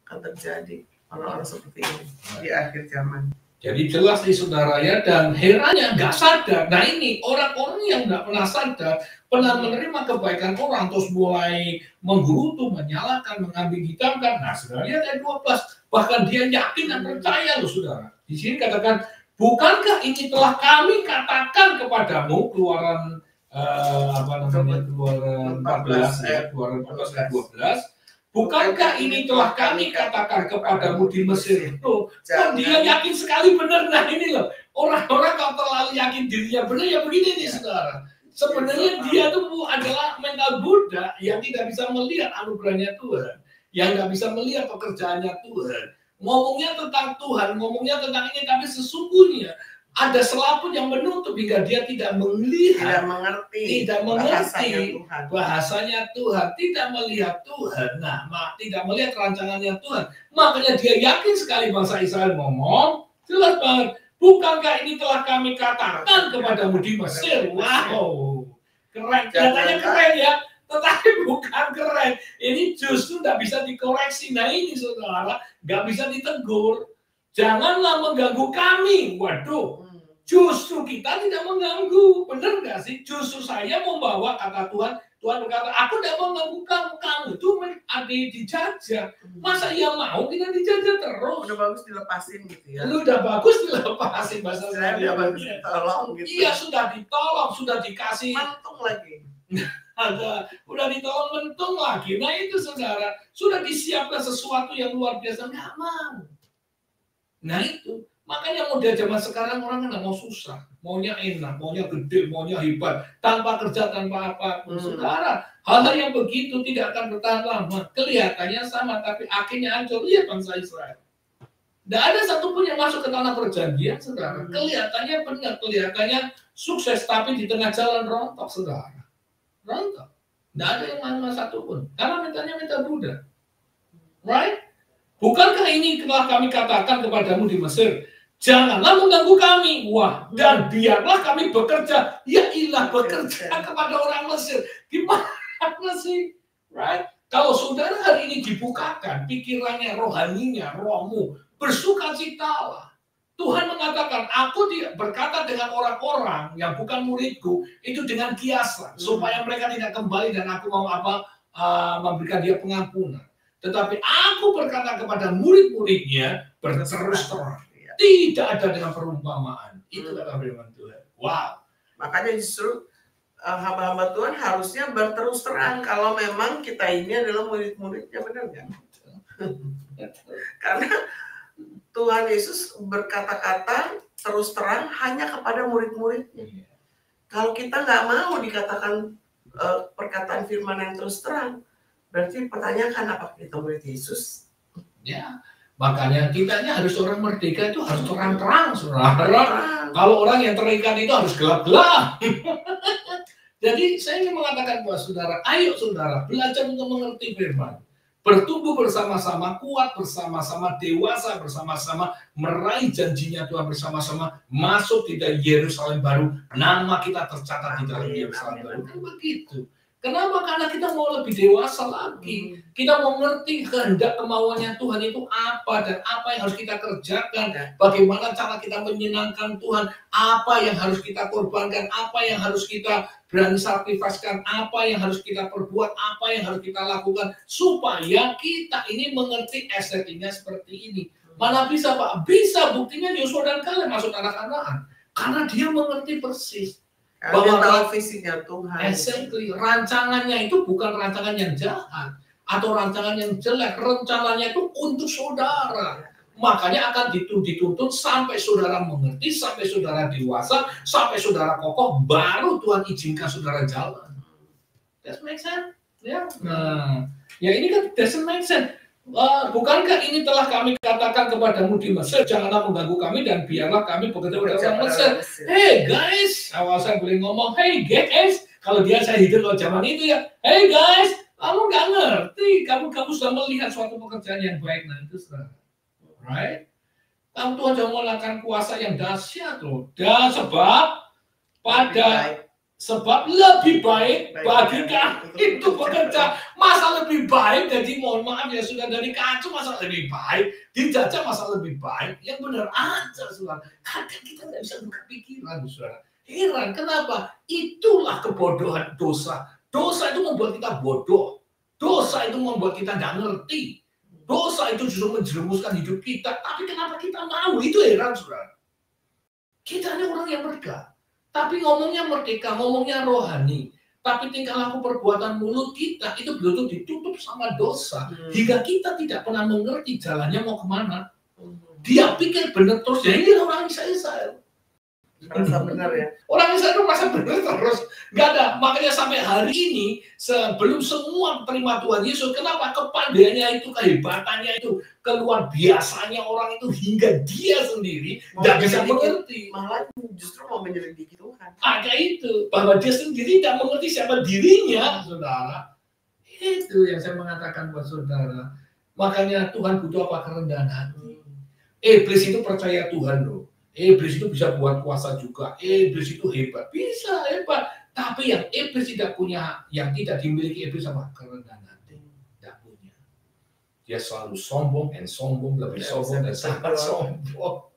akan terjadi orang-orang seperti ini di akhir zaman. Jadi jelas nih saudara ya, dan herannya nggak sadar. Nah ini orang-orang yang nggak pernah sadar, pernah menerima kebaikan orang terus mulai menggerutu, menyalahkan, mengambil hitamkan. Nah saudara lihat ayat 12, bahkan dia yakin dan percaya loh saudara. Di sini katakan, bukankah ini telah kami katakan kepadamu, Keluaran Keluaran 14 ya, Keluaran 14 ayat 12. Bukankah ini telah kami katakan kepadamu di Mesir itu? Kan dia yakin sekali benar. Nah ini loh, orang-orang kalau terlalu yakin dirinya benar ya begini nih saudara. Sebenarnya dia tuh adalah mental Buddha yang tidak bisa melihat anugerahnya Tuhan, yang nggak bisa melihat pekerjaannya Tuhan. Ngomongnya tentang Tuhan, ngomongnya tentang ini, tapi sesungguhnya ada selaput yang menutup hingga dia tidak melihat, tidak mengerti bahasanya Tuhan, tidak melihat Tuhan. Nah, tidak melihat rancangannya Tuhan. Makanya dia yakin sekali bangsa Israel ngomong, jelas banget, bukankah ini telah kami katakan kepadamu di Mesir? Wow, keren, katanya keren ya. Tetapi bukan keren, ini justru tidak bisa dikoreksi. Nah ini saudara, nggak bisa ditegur. Janganlah mengganggu kami. Waduh, justru kita tidak mengganggu. Benar nggak sih? Justru saya membawa kata Tuhan. Tuhan berkata, aku tidak mengganggu kamu. Kamu itu dijajah. Masa ia mau kita dijajah terus? Udah bagus dilepasin gitu ya. Lu udah bagus dilepasin bahasa Saya udah bagus ditolong gitu. Iya, sudah ditolong, sudah dikasih. Mantung lagi. Udah ditolong mentung lagi. Nah itu saudara, sudah disiapkan sesuatu yang luar biasa, nggak mau. Nah itu, makanya model zaman sekarang orang nggak mau susah, maunya enak, maunya gede, maunya hebat, tanpa kerja, tanpa apapun. Saudara, hal-hal yang begitu tidak akan bertahan lama. Kelihatannya sama, tapi akhirnya hancur. Lihat bangsa Israel. Tidak ada satupun yang masuk ke tanah perjanjian, saudara. Kelihatannya benar, kelihatannya sukses, tapi di tengah jalan rontok, saudara. Rontok. Tidak ada yang mana satupun. Karena minta Buddha. Right? Bukankah ini telah kami katakan kepadamu di Mesir? Janganlah mengganggu kami. Wah, dan biarlah kami bekerja. Ya ilah, bekerja kepada orang Mesir. Gimana sih? Right? Kalau saudara hari ini dibukakan, pikirannya, rohaninya, rohmu, bersukacitalah. Tuhan mengatakan, aku tidak berkata dengan orang-orang yang bukan muridku, itu dengan kiasan, supaya mereka tidak kembali dan aku mau memberikan dia pengampunan. Tetapi aku berkata kepada murid-muridnya berterus terang. Tidak ada dengan perumpamaan. Itu adalah firman Tuhan. Wow. Makanya justru hamba-hamba Tuhan harusnya berterus terang kalau memang kita ini adalah murid-muridnya, benar nggak? Karena Tuhan Yesus berkata-kata terus terang hanya kepada murid-muridnya. Kalau kita nggak mau dikatakan perkataan firman yang terus terang, berarti pertanyakan apa kita murid Yesus? Ya, makanya kitanya harus orang merdeka itu harus terang-terang, saudara. Kalau orang yang terikat itu harus gelap-gelap. Jadi saya ingin mengatakan buat saudara, ayo saudara belajar untuk mengerti firman, bertumbuh bersama-sama, kuat bersama-sama, dewasa bersama-sama, meraih janjinya Tuhan bersama-sama, masuk di dalam Yerusalem baru, nama kita tercatat di dalam Yerusalem baru. Kan begitu. Kenapa? Karena kita mau lebih dewasa lagi. Kita mau ngerti kehendak kemauannya Tuhan itu apa dan apa yang harus kita kerjakan. Bagaimana cara kita menyenangkan Tuhan. Apa yang harus kita korbankan. Apa yang harus kita berani sakrifaskan. Apa yang harus kita perbuat. Apa yang harus kita lakukan. Supaya kita ini mengerti estetiknya seperti ini. Mana bisa Pak? Bisa, buktinya Yosua dan Kaleb masuk tanah Kanaan. Karena dia mengerti persis. Bahwa tahu visinya Tuhan. Exactly. Rancangannya itu bukan rancangan yang jahat atau rancangan yang jelek. Rencananya itu untuk saudara. Makanya akan dituntut sampai saudara mengerti, sampai saudara dewasa, sampai saudara kokoh, baru Tuhan izinkan saudara jalan. Doesn't make sense? Ya. Nah, ya ini kan doesn't make sense. Bukankah ini telah kami katakan kepadamu di Mesir, janganlah mengganggu kami dan biarlah kami bekerja pada orang Mesir. Hey guys, awal saya boleh ngomong, hey guys, kalau dia saya hidup loh zaman itu ya, hey guys, kamu nggak ngerti, kamu sudah melihat suatu pekerjaan yang baik, nah itu saudara, right? Kamu Tuhan sudah melakukan kuasa yang dahsyat loh, dan sebab lebih baik bagi kami itu bekerja. Masa lebih baik, jadi mohon maaf ya sudah dari kacau, masa lebih baik dijajah, masa lebih baik yang benar aja saudara. Kadang kita nggak bisa buka pikiran saudara. Heran kenapa? Itulah kebodohan dosa. Dosa itu membuat kita bodoh. Dosa itu membuat kita nggak ngerti. Dosa itu justru menjerumuskan hidup kita. Tapi kenapa kita mau? Itu heran saudara. Kita ini orang yang merdeka. Tapi ngomongnya merdeka, ngomongnya rohani. Tapi tingkah laku perbuatan mulut kita itu betul-betul ditutup sama dosa. Hingga kita tidak pernah mengerti jalannya mau kemana. Dia pikir benar terus. Ya ini orang Israel. Merasa benar ya. Orang Israel itu merasa benar terus. Gak ada. Makanya sampai hari ini, sebelum semua terima Tuhan Yesus, kenapa kepandaiannya itu, kehebatannya itu, keluar biasanya orang itu hingga dia sendiri tidak bisa mengerti. Malah justru mau menyelidiki Tuhan. Ada itu, bahwa dia sendiri tidak mengerti siapa dirinya, saudara. Itu yang saya mengatakan buat saudara. Makanya Tuhan butuh apa? Kerendahan hati. Iblis itu percaya Tuhan loh. Iblis itu bisa buat kuasa juga. Iblis itu hebat. Bisa hebat. Tapi yang iblis tidak punya, yang tidak dimiliki iblis sama kerendahan hati. Tidak punya. Dia selalu sombong, lebih sombong dan sangat sombong.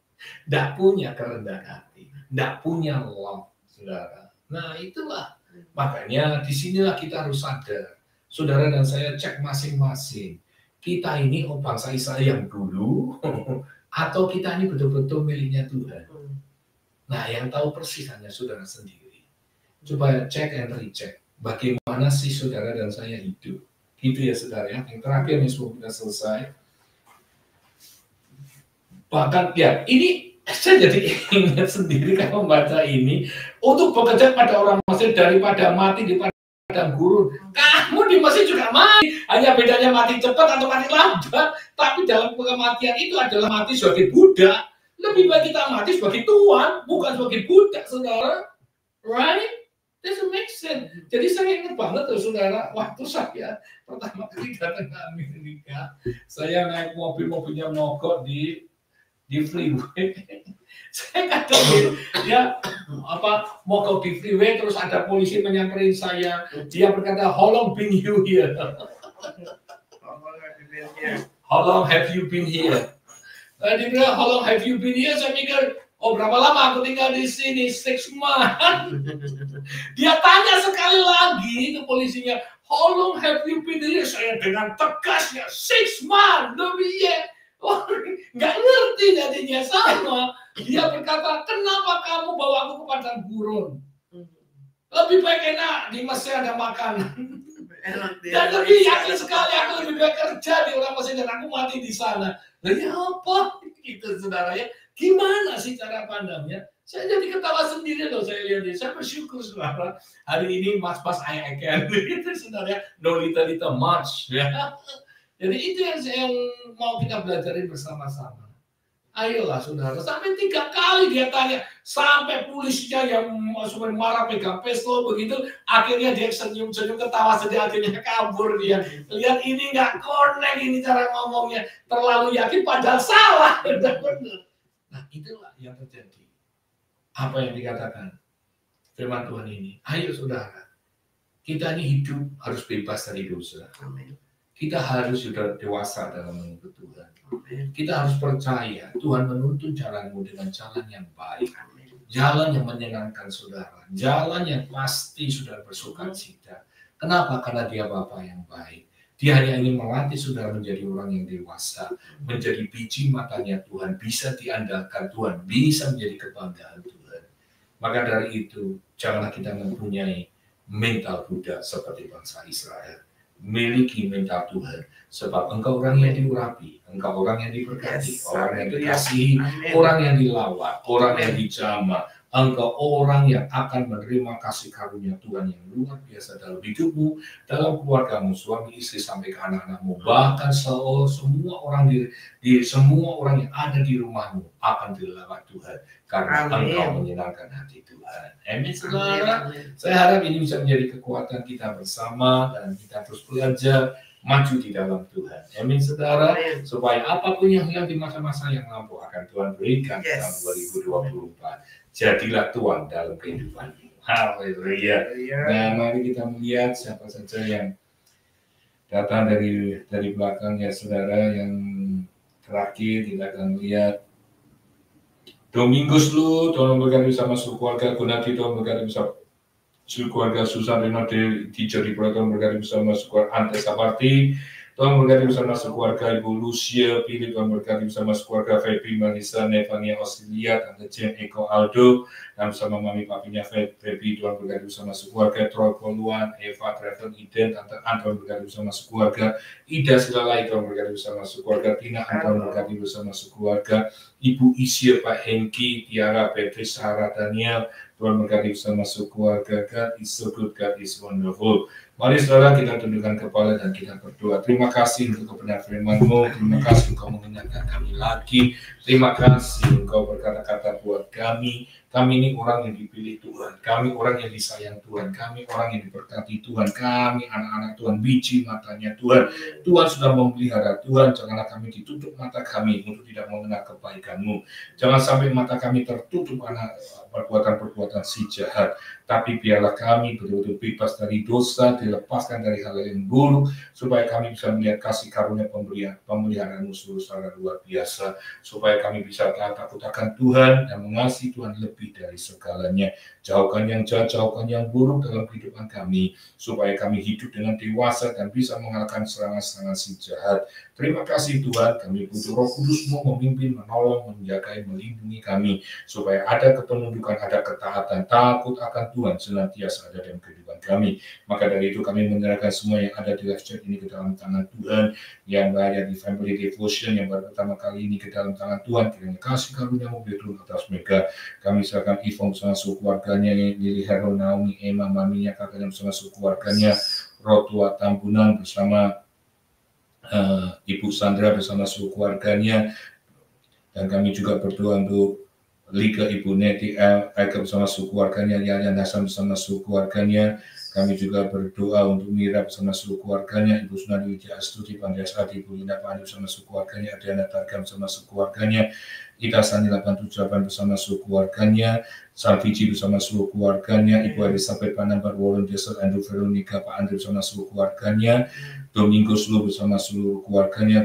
Tidak punya kerendahan hati. Tidak punya love, saudara. Nah itulah. Makanya disinilah kita harus sadar saudara dan saya cek masing-masing. Kita ini bangsa Israel yang dulu, atau kita ini betul-betul miliknya Tuhan. Nah, yang tahu persis hanya saudara sendiri. Coba cek and recheck. Bagaimana sih saudara dan saya hidup? Gitu ya saudara ya. Yang terakhir nih sebelum kita selesai. Bahkan ya, ini saya jadi ingat sendiri kalau membaca ini. Untuk bekerja pada orang Mesir daripada mati di padang gurun. Kamu di Mesir juga mati. Hanya bedanya mati cepat atau mati lambat. Tapi dalam kematian itu adalah mati sebagai budak. Lebih baik kita mati sebagai tuan, bukan sebagai budak, saudara. Right? Doesn't make sense. Jadi saya ingat banget tuh, saudara, waktu saya pertama kali datang ke Amerika, saya naik mobilnya mogok di freeway. Saya kadang ya mogok di freeway, terus ada polisi menyamperin saya. Dia berkata, "How long been you here? How long have you been here?" Dia bilang, "How long have you been here?" Saya mikir, oh berapa lama aku tinggal di sini? 6 months. Dia tanya sekali lagi ke polisinya, "How long have you been here?" Saya dengan tegasnya, 6 months. Lebih ya. Oh, nggak ngerti jadinya sama. Dia berkata, "Kenapa kamu bawa aku ke padang gurun? Lebih baik enak di Mesir ada makanan." Dan lebih yakin sekali aku lebih baik kerja di orang Mesir dan aku mati di sana. Jadi apa? Gitu saudara ya. Gimana sih cara pandangnya? Saya jadi ketawa sendiri loh saya lihat. Saya bersyukur saudara. Hari ini mas-mas I can. Itu saudara. No little much. Ya. Jadi itu yang mau kita belajarin bersama-sama. Ayolah saudara, sampai 3 kali dia tanya, sampai polisinya yang marah pegang pistol begitu, akhirnya dia senyum-senyum ketawa sedih, akhirnya kabur dia. Lihat ini nggak connect ini cara ngomongnya, terlalu yakin padahal salah. Nah itulah yang terjadi. Apa yang dikatakan firman Tuhan ini? Ayo saudara, kita ini hidup harus bebas dari dosa. Amin. Kita harus sudah dewasa dalam mengikut Tuhan. Kita harus percaya Tuhan menuntun jalanmu dengan jalan yang baik, jalan yang menyenangkan saudara, jalan yang pasti saudara bersukacita. Kenapa? Karena Dia Bapa yang baik. Dia hanya ingin melatih saudara menjadi orang yang dewasa, menjadi biji matanya Tuhan, bisa diandalkan Tuhan, bisa menjadi kebanggaan Tuhan. Maka dari itu, janganlah kita mempunyai mental budak seperti bangsa Israel. Miliki mental Tuhan, sebab engkau orang yang diurapi, engkau orang yang diberkati, orang yang dikasihi, orang yang dilawat, orang yang dijamah, engkau orang yang akan menerima kasih karunia Tuhan yang luar biasa dalam hidupmu, dalam keluargamu, suami istri sampai ke anak-anakmu, bahkan semua orang semua orang yang ada di rumahmu akan dilawat Tuhan karena engkau menyenangkan hati Tuhan. Amin saudara. Saya harap ini bisa menjadi kekuatan kita bersama dan kita terus belajar maju di dalam Tuhan. Amin saudara. Supaya apapun yang hilang di masa-masa yang lampau akan Tuhan berikan tahun 2024. Jadilah Tuhan dalam kehidupanmu. Haleluya. Nah, mari kita melihat siapa saja yang datang dari belakang ya saudara. Yang terakhir kita akan lihat Domingus Lu, Tuhan memberkati bersama seluruh keluarga. Gunati, Tuhan memberkati bersama seluruh keluarga. Susan Renode, Teacher di Pulau, Tuhan memberkati bersama seluruh keluarga. Ante Saparti, Tuhan memberkati bersama seluruh keluarga. Ibu Lucia, Pilih, Tuhan memberkati bersama seluruh keluarga. Feby, Marisa, Nevania, Australia, Tante Jen, Eko, Aldo, dan bersama mami papinya Feby, Tuhan memberkati bersama seluruh keluarga. Troy Poluan, Eva, Trevor, Iden, Tante An, Tuhan memberkati bersama seluruh keluarga. Ida Silalai, Tuhan memberkati bersama seluruh keluarga. Tina, Tuhan memberkati bersama seluruh keluarga. Ibu Isya, Pak Hengki, Tiara, Beatrice, Sarah, Daniel, Tuhan memberkati bersama seluruh keluarga. God is so good, God is wonderful. Mari saudara kita tundukkan kepala dan kita berdoa. Terima kasih untuk kebenaran firman-Mu. Terima kasih Engkau mengingatkan kami lagi. Terima kasih Engkau berkata-kata buat kami. Kami ini orang yang dipilih Tuhan. Kami orang yang disayang Tuhan. Kami orang yang diberkati Tuhan. Kami anak-anak Tuhan, biji matanya Tuhan. Tuhan sudah memelihara. Tuhan, janganlah kami ditutup mata kami untuk tidak mengenal kebaikan-Mu. Jangan sampai mata kami tertutup karena perbuatan-perbuatan si jahat. Tapi biarlah kami betul-betul bebas dari dosa, dilepaskan dari hal yang buruk, supaya kami bisa melihat kasih karunia pemeliharaan-Mu secara luar biasa, supaya kami bisa takut akan Tuhan dan mengasihi Tuhan lebih lebih dari segalanya. Jauhkan yang jahat, jauhkan yang buruk dalam kehidupan kami, supaya kami hidup dengan dewasa dan bisa mengalahkan serangan-serangan si jahat. Terima kasih Tuhan, kami butuh Roh Kudus-Mu memimpin, menolong, menjaga, melindungi kami, supaya ada kepenundukan, ada ketaatan, takut akan Tuhan senantiasa ada dalam kehidupan kami. Maka dari itu kami menyerahkan semua yang ada di live chat ini ke dalam tangan Tuhan, yang berada di Family Devotion yang baru pertama kali ini ke dalam tangan Tuhan. Kiranya kasih karunia-Mu berturun atas mereka. Kami serahkan Ivong bersama suku keluarganya, Lili Hero, Naomi, Emma, maminya, kakaknya bersama suku keluarganya, Rotua Tambunan bersama Ibu Sandra bersama suku keluarganya, dan kami juga berdoa untuk Liga Ibu Neti Eka bersama suku keluarganya, Yayan Hasan bersama suku keluarganya. Kami juga berdoa untuk Mira bersama seluruh keluarganya, Ibu Sunadi Wijaya Astuti, Pandres Adi, Ibu Linda Pani bersama seluruh keluarganya, Adriana Targam bersama seluruh keluarganya, Ita Sani 878 bersama seluruh keluarganya, Salviji bersama seluruh keluarganya, Ibu Elizabeth Panambar, Warren Desert, Andrew Veronica, Pak Andrew bersama seluruh keluarganya, Domingo Sulu bersama seluruh keluarganya,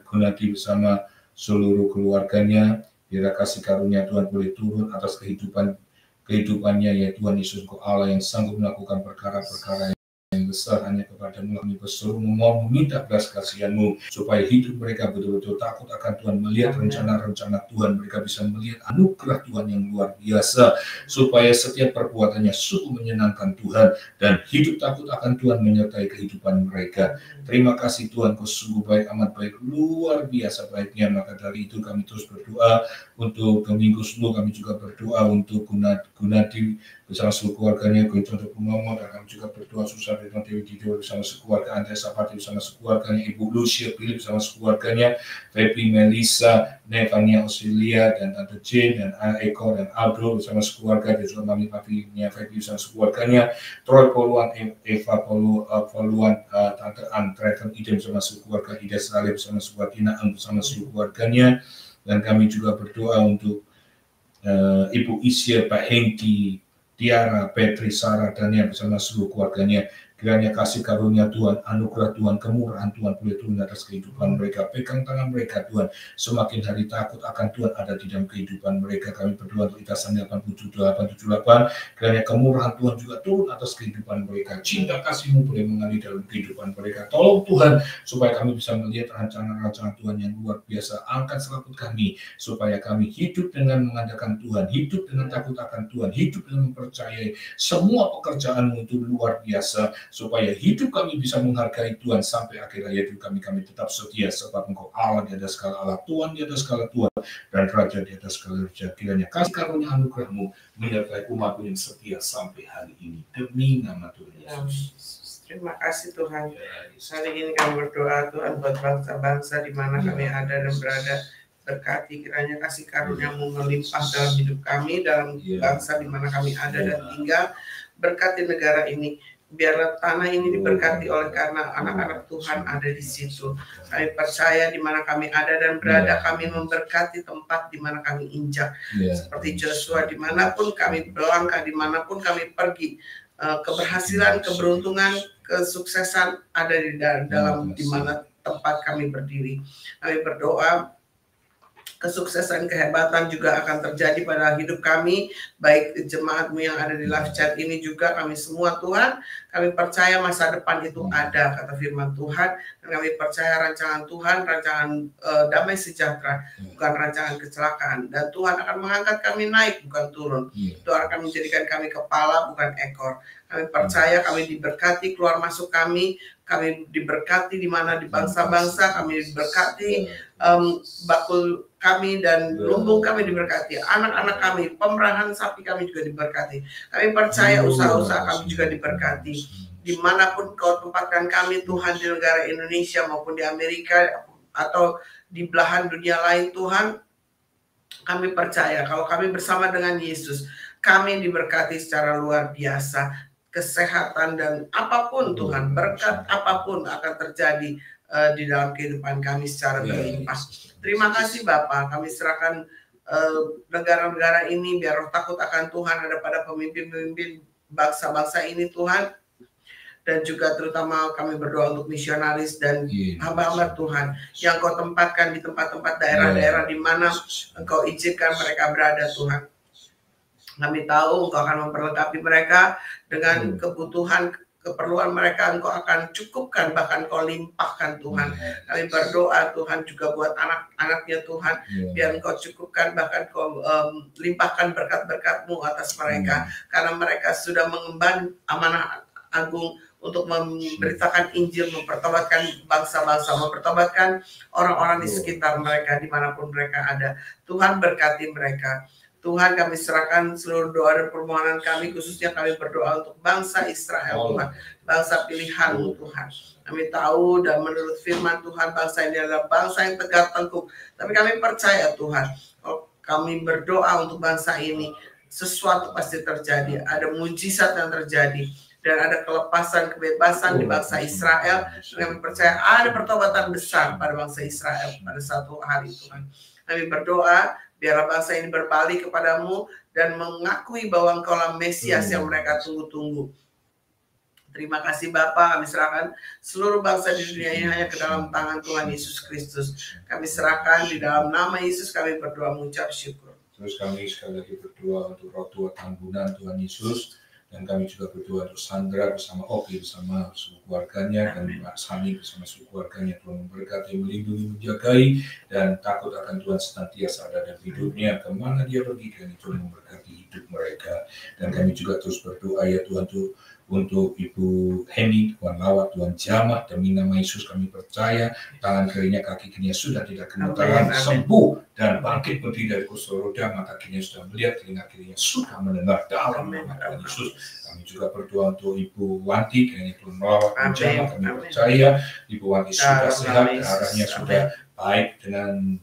Gunadi bersama seluruh keluarganya. Biar kasih karunia Tuhan boleh turun atas kehidupannya, ya Tuhan Yesus, Engkau Allah yang sanggup melakukan perkara-perkara yang besar. Hanya kepada-Mu kami berseru, memohon, meminta belas kasihan-Mu, supaya hidup mereka betul-betul takut akan Tuhan, melihat rencana-rencana Tuhan, mereka bisa melihat anugerah Tuhan yang luar biasa, supaya setiap perbuatannya sungguh menyenangkan Tuhan, dan hidup takut akan Tuhan menyertai kehidupan mereka. Terima kasih Tuhan, Kau sungguh baik, amat baik, luar biasa baiknya. Maka dari itu kami terus berdoa untuk Domingo Sulu, kami juga berdoa untuk Gunadi bersama seluruh keluarganya, Guntur Purnomo, dan kami juga berdoa Susah Retno Dewi Dido bersama sekeluarga, Andres Sapati bersama sekeluarganya, Ibu Lucia Philip bersama sekeluarganya, Feby Melissa, Nevania Australia, dan Tante Jane, dan Eko, dan Aldo bersama sekeluarga, dan juga Mami Papinya Feby bersama sekeluarganya, Troy Poluan, Eva Poluan, Tante Ann, Trevor Iden bersama sekeluarga, Ida Saleh bersama sekeluarga, Tina Ang bersama seluruh keluarganya, dan kami juga berdoa untuk Ibu Isya, Pak Hengki, Tiara, Petri, Sarah, Daniel bersama seluruh keluarganya. Kiranya kasih karunia Tuhan, anugerah Tuhan, kemurahan Tuhan boleh turun atas kehidupan mereka. Pegang tangan mereka Tuhan, semakin hari takut akan Tuhan ada di dalam kehidupan mereka. Kami berdoa untuk Itasan 878, kiranya kemurahan Tuhan juga turun atas kehidupan mereka. Cinta kasih-Mu boleh mengalir dalam kehidupan mereka. Tolong Tuhan, supaya kami bisa melihat rencana-rencana Tuhan yang luar biasa. Angkat selaput kami, supaya kami hidup dengan mengandalkan Tuhan, hidup dengan takut akan Tuhan, hidup dengan mempercayai semua pekerjaan-Mu itu luar biasa, supaya hidup kami bisa menghargai Tuhan sampai akhir hayat kami tetap setia, sebab Engkau Allah di atas segala Allah, Tuhan di atas segala Tuhan, dan Raja di atas segala Raja. Kiranya kasih karunia anugerah-Mu menyertai umat-Mu yang setia sampai hari ini, demi nama Tuhan Yesus. Terima kasih Tuhan. Hari ini kami berdoa Tuhan buat bangsa-bangsa di mana kami ada dan berada. Berkati kiranya kasih karunia-Mu melimpah dalam hidup kami, dalam bangsa di mana kami ada dan tinggal. Berkati negara ini. Biarlah tanah ini diberkati oleh karena anak-anak Tuhan ada di situ. Kami percaya di mana kami ada dan berada, kami memberkati tempat di mana kami injak. Seperti Joshua, dimanapun kami berlangkah, dimanapun kami pergi, keberhasilan, keberuntungan, kesuksesan ada di dalam di mana tempat kami berdiri. Kami berdoa kesuksesan, kehebatan juga akan terjadi pada hidup kami, baik jemaat-Mu yang ada di live chat ini juga kami semua Tuhan. Kami percaya masa depan itu ada, kata firman Tuhan, dan kami percaya rancangan Tuhan, rancangan damai sejahtera, bukan rancangan kecelakaan, dan Tuhan akan mengangkat kami naik, bukan turun. Tuhan akan menjadikan kami kepala, bukan ekor. Kami percaya kami diberkati, keluar masuk kami diberkati di mana di bangsa-bangsa, kami diberkati, bakul kami dan lumbung kami diberkati, anak-anak kami, pemerahan sapi kami juga diberkati. Kami percaya usaha-usaha kami juga diberkati. Dimanapun Kau tempatkan kami Tuhan, di negara Indonesia maupun di Amerika atau di belahan dunia lain Tuhan, kami percaya kalau kami bersama dengan Yesus, kami diberkati secara luar biasa. Kesehatan dan apapun Tuhan, berkat apapun akan terjadi di dalam kehidupan kami secara berlimpah. Terima kasih Bapa, kami serahkan negara-negara ini, biar roh takut akan Tuhan ada pada pemimpin-pemimpin bangsa-bangsa ini Tuhan, dan juga terutama kami berdoa untuk misionaris dan hamba-hamba Tuhan yang Kau tempatkan di tempat-tempat daerah-daerah di mana Engkau izinkan mereka berada Tuhan. Kami tahu Engkau akan memperlengkapi mereka dengan kebutuhan, keperluan mereka. Engkau akan cukupkan, bahkan Engkau limpahkan Tuhan. Kami berdoa Tuhan juga buat anak-anaknya Tuhan, biar Engkau cukupkan, bahkan Engkau limpahkan berkat-berkat-Mu atas mereka, karena mereka sudah mengemban amanah agung untuk memberitakan Injil, mempertobatkan bangsa-bangsa, mempertobatkan orang-orang di sekitar mereka, dimanapun mereka ada. Tuhan berkati mereka. Tuhan, kami serahkan seluruh doa dan permohonan kami, khususnya kami berdoa untuk bangsa Israel, Tuhan, bangsa pilihan-Mu, Tuhan. Kami tahu dan menurut firman Tuhan, bangsa ini adalah bangsa yang tegar tengkuk. Tapi kami percaya Tuhan, kalau kami berdoa untuk bangsa ini, sesuatu pasti terjadi, ada mujizat yang terjadi, dan ada kelepasan, kebebasan di bangsa Israel. Kami percaya ada pertobatan besar pada bangsa Israel pada satu hari, Tuhan. Kami berdoa, biarlah bangsa ini berbalik kepadamu dan mengakui bahwa Engkaulah Mesias yang mereka tunggu-tunggu. Terima kasih Bapa, kami serahkan seluruh bangsa di dunia ini hanya ke dalam tangan Tuhan Yesus Kristus. Kami serahkan di dalam nama Yesus, kami berdoa mengucap syukur. Terus kami sekali lagi berdoa untuk roh tua Tambunan Tuhan Yesus. Dan kami juga berdoa untuk Sandra bersama Oki bersama seluruh keluarganya, dan Pak Sani bersama seluruh keluarganya. Tuhan memberkati, melindungi, menjagai, dan takut akan Tuhan senantiasa ada dalam hidupnya. Kemana dia pergi, dan Tuhan memberkati hidup mereka. Dan kami juga terus berdoa ya Tuhan untuk Ibu Henny, Tuhan lawat, Tuhan jamah, demi nama Yesus kami percaya tangan kirinya, kaki kirinya sudah tidak gemetaran, sembuh dan bangkit berdiri dari kursi roda, mata kirinya sudah melihat, telinga kirinya sudah mendengar dalam nama Tuhan Yesus. Kami juga berdoa untuk Ibu Wanti, kiranya Tuhan melawat, Tuhan jamah, kami percaya Ibu Wanti sudah sehat, arahnya sudah baik dengan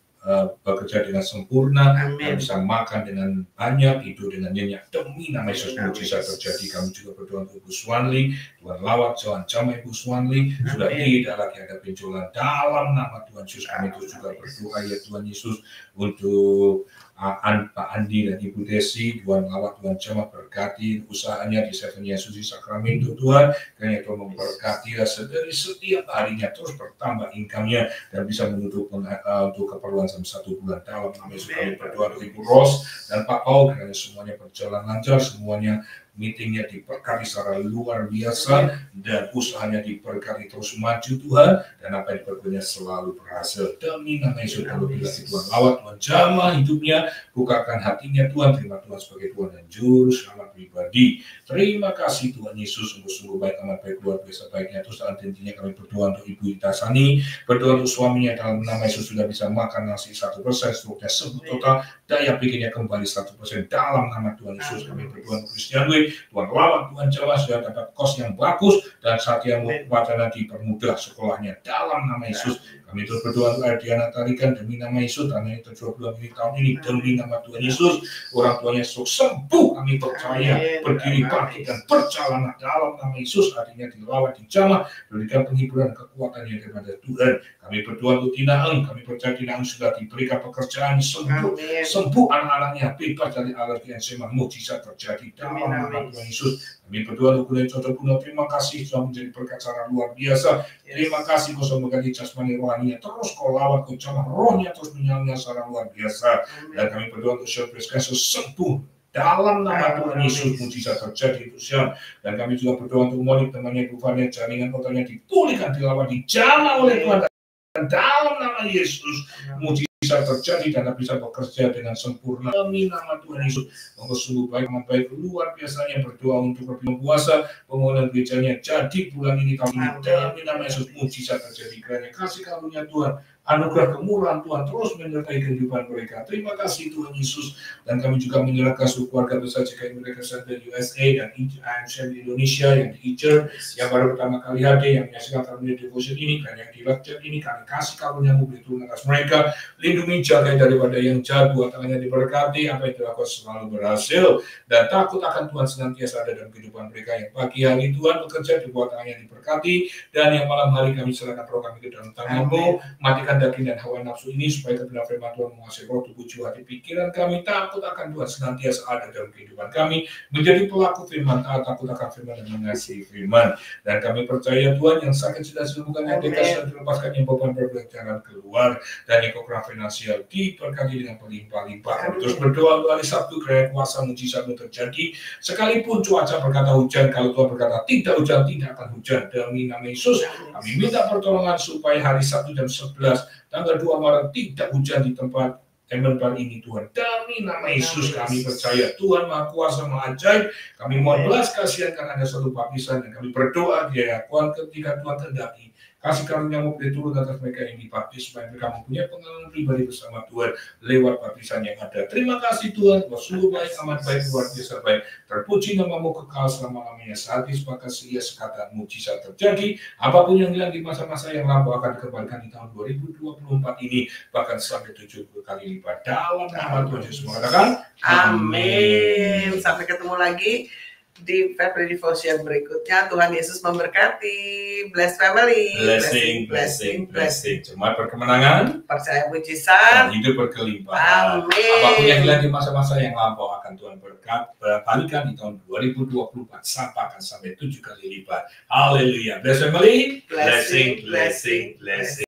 bekerja dengan sempurna, bisa makan dengan banyak, tidur dengan nyenyak, demi nama Yesus mujizat terjadi. Kami juga berdoa untuk Ibu Swanli, Tuhan lawat, Tuhan jamah Ibu Swanli, sudah tidak lagi ada benjolan dalam nama Tuhan Yesus. Kami terus juga berdoa ya Tuhan Yesus untuk Pak Andi dan Ibu Desi, Tuhan lawat, Tuhan jamah, berkati usahanya di Seven Yesus di Sacramento Tuhan, kiranya Tuhan memberkati dari setiap harinya terus bertambah income-nya dan bisa menutup untuk keperluan selama 1 bulan dalam nama Yesus. Kami berdoa untuk Ibu Ros dan Pak Paul, kiranya semuanya berjalan lancar, semuanya meetingnya diberkati secara luar biasa dan usahanya diberkati terus maju Tuhan, dan apa yang diperbuatnya selalu berhasil demi nama Yesus. Kalau bila Tuhan lawat, Tuhan jamah hidupnya, bukakan hatinya Tuhan, terima Tuhan sebagai Tuhan dan Juru Selamat pribadi. Terima kasih Tuhan Yesus, sungguh-sungguh baik, amat baik, luar biasa baiknya. Terus dalam intinya kami berdoa untuk Ibu Ita Sani, berdoa untuk suaminya dalam nama Yesus sudah bisa makan nasi 100%, struknya sembuh total, daya pikirnya kembali 100% dalam nama Tuhan Yesus. Kami berdoa untuk Christian Wei, Tuhan lawat, Tuhan Jawa sudah dapat kos yang bagus dan Satya Wacana dipermudah sekolahnya dalam nama Yesus. Kami terus berdoa untuk Ardiana Tarikan demi nama Yesus, karena itu 22 tahun ini demi nama Tuhan Yesus, orang tuanya sembuh, kami percaya, berdiri bangkit dan berjalan dalam nama Yesus. Artinya dilawat, dijamah, berikan penghiburan kekuatan yang daripada Tuhan. Kami berdoa untuk Tina Eng, kami percaya Tina Eng sudah diberikan pekerjaan, sembuh anak-anaknya, bebas dari alergi enzima, mujizat terjadi dalam nama Tuhan Yesus. Kami berdoa untuk Kuliah Cocok Kuno, terima kasih sudah menjadi berkat secara luar biasa. Terima kasih kau sudah mengganti jasmani rohaninya, terus kau lawat, kau jamah rohnya terus menyala secara luar biasa. Dan kami berdoa untuk Syarifis Kasus sembuh dalam nama Tuhan Yesus, mujizat terjadi untuk Syam. Dan kami juga berdoa untuk Monik, temannya Ibu Fania, jaringan otaknya dipulihkan, dilawat, dijamah oleh Tuhan, dan dalam nama Yesus mujizat terjadi dan bisa bekerja dengan sempurna demi nama Tuhan Yesus. Monggo sungguh baik, amat baik, luar biasanya berdoa untuk lebih puasa pembangunan gerejanya jadi bulan ini, tahun ini, demi nama Yesus mujizat terjadi. Kiranya kasih karunia Tuhan, anugerah kemurahan Tuhan terus menyertai kehidupan mereka. Terima kasih Tuhan Yesus. Dan kami juga menyerahkan seluruh keluarga besar JKI Mereka Center USA dan IMCM Indonesia yang di-Icer, yang baru pertama kali hadir, yang menyaksikan karunia devotion ini, dan yang di lecture ini, kami kasih karunia-Mu berturun atas mereka, lindungi, jaga daripada yang jahat, buat tangannya diberkati, apa yang dilakukan selalu berhasil, dan takut akan Tuhan senantiasa ada dalam kehidupan mereka. Yang pagi hari Tuhan bekerja, dibuat tangannya diberkati, dan yang malam hari kami serahkan roh kami ke dalam tangan-Mu, matikan daging dan hawa nafsu ini, supaya kebenaran firman Tuhan menguasai roh, tubuh, jiwa, hati, pikiran kami. Takut akan Tuhan senantiasa ada dalam kehidupan kami, menjadi pelaku firman, takut akan firman dan mengasihi firman. Dan kami percaya Tuhan, yang sakit sudah disembuhkan, yang dekat sudah dilepaskan, yang beban berat jangan keluar, dan yang kekurangan finansial diberkati dengan berlimpah-limpah. Kami terus berdoa hari Sabtu kiranya kuasa mujizatmu terjadi. Sekalipun cuaca berkata hujan, kalau Tuhan berkata tidak hujan, tidak akan hujan. Demi nama Yesus, kami minta pertolongan supaya hari Sabtu jam 11 tanggal 2 Maret tidak hujan di tempat Ember ini Tuhan. Demi nama Yesus kami percaya Tuhan Maha Kuasa, Maha Ajaib. Kami mohon belas kasihan karena ada satu baptisan dan kami berdoa dia Tuhan ketika Tuhan kehendaki kasih karunia-Mu boleh turun atas mereka yang dibaptis supaya mereka mempunyai pengalaman pribadi bersama Tuhan lewat baptisan yang ada. Terima kasih Tuhan, sungguh baik, amat baik, luar biasa baik. Terpuji nama-Mu kekal selama-lamanya. Saat disepakati seia sekata mujizat terjadi. Apapun yang hilang di masa-masa yang lampau akan dikembalikan di tahun 2024 ini bahkan sampai 70 kali lipat. Dalam nama Tuhan Yesus mengatakan amin. Sampai ketemu lagi di Family Devotion berikutnya. Tuhan Yesus memberkati. Bless family. Blessing. Cuma berkemenangan, percaya mujizat, hidup berkelimpahan. amin. Apapun yang hilang di masa-masa yang lampau akan Tuhan balikan di tahun 2024 sampai 7 kali lipat. Haleluya. Bless family. Blessing.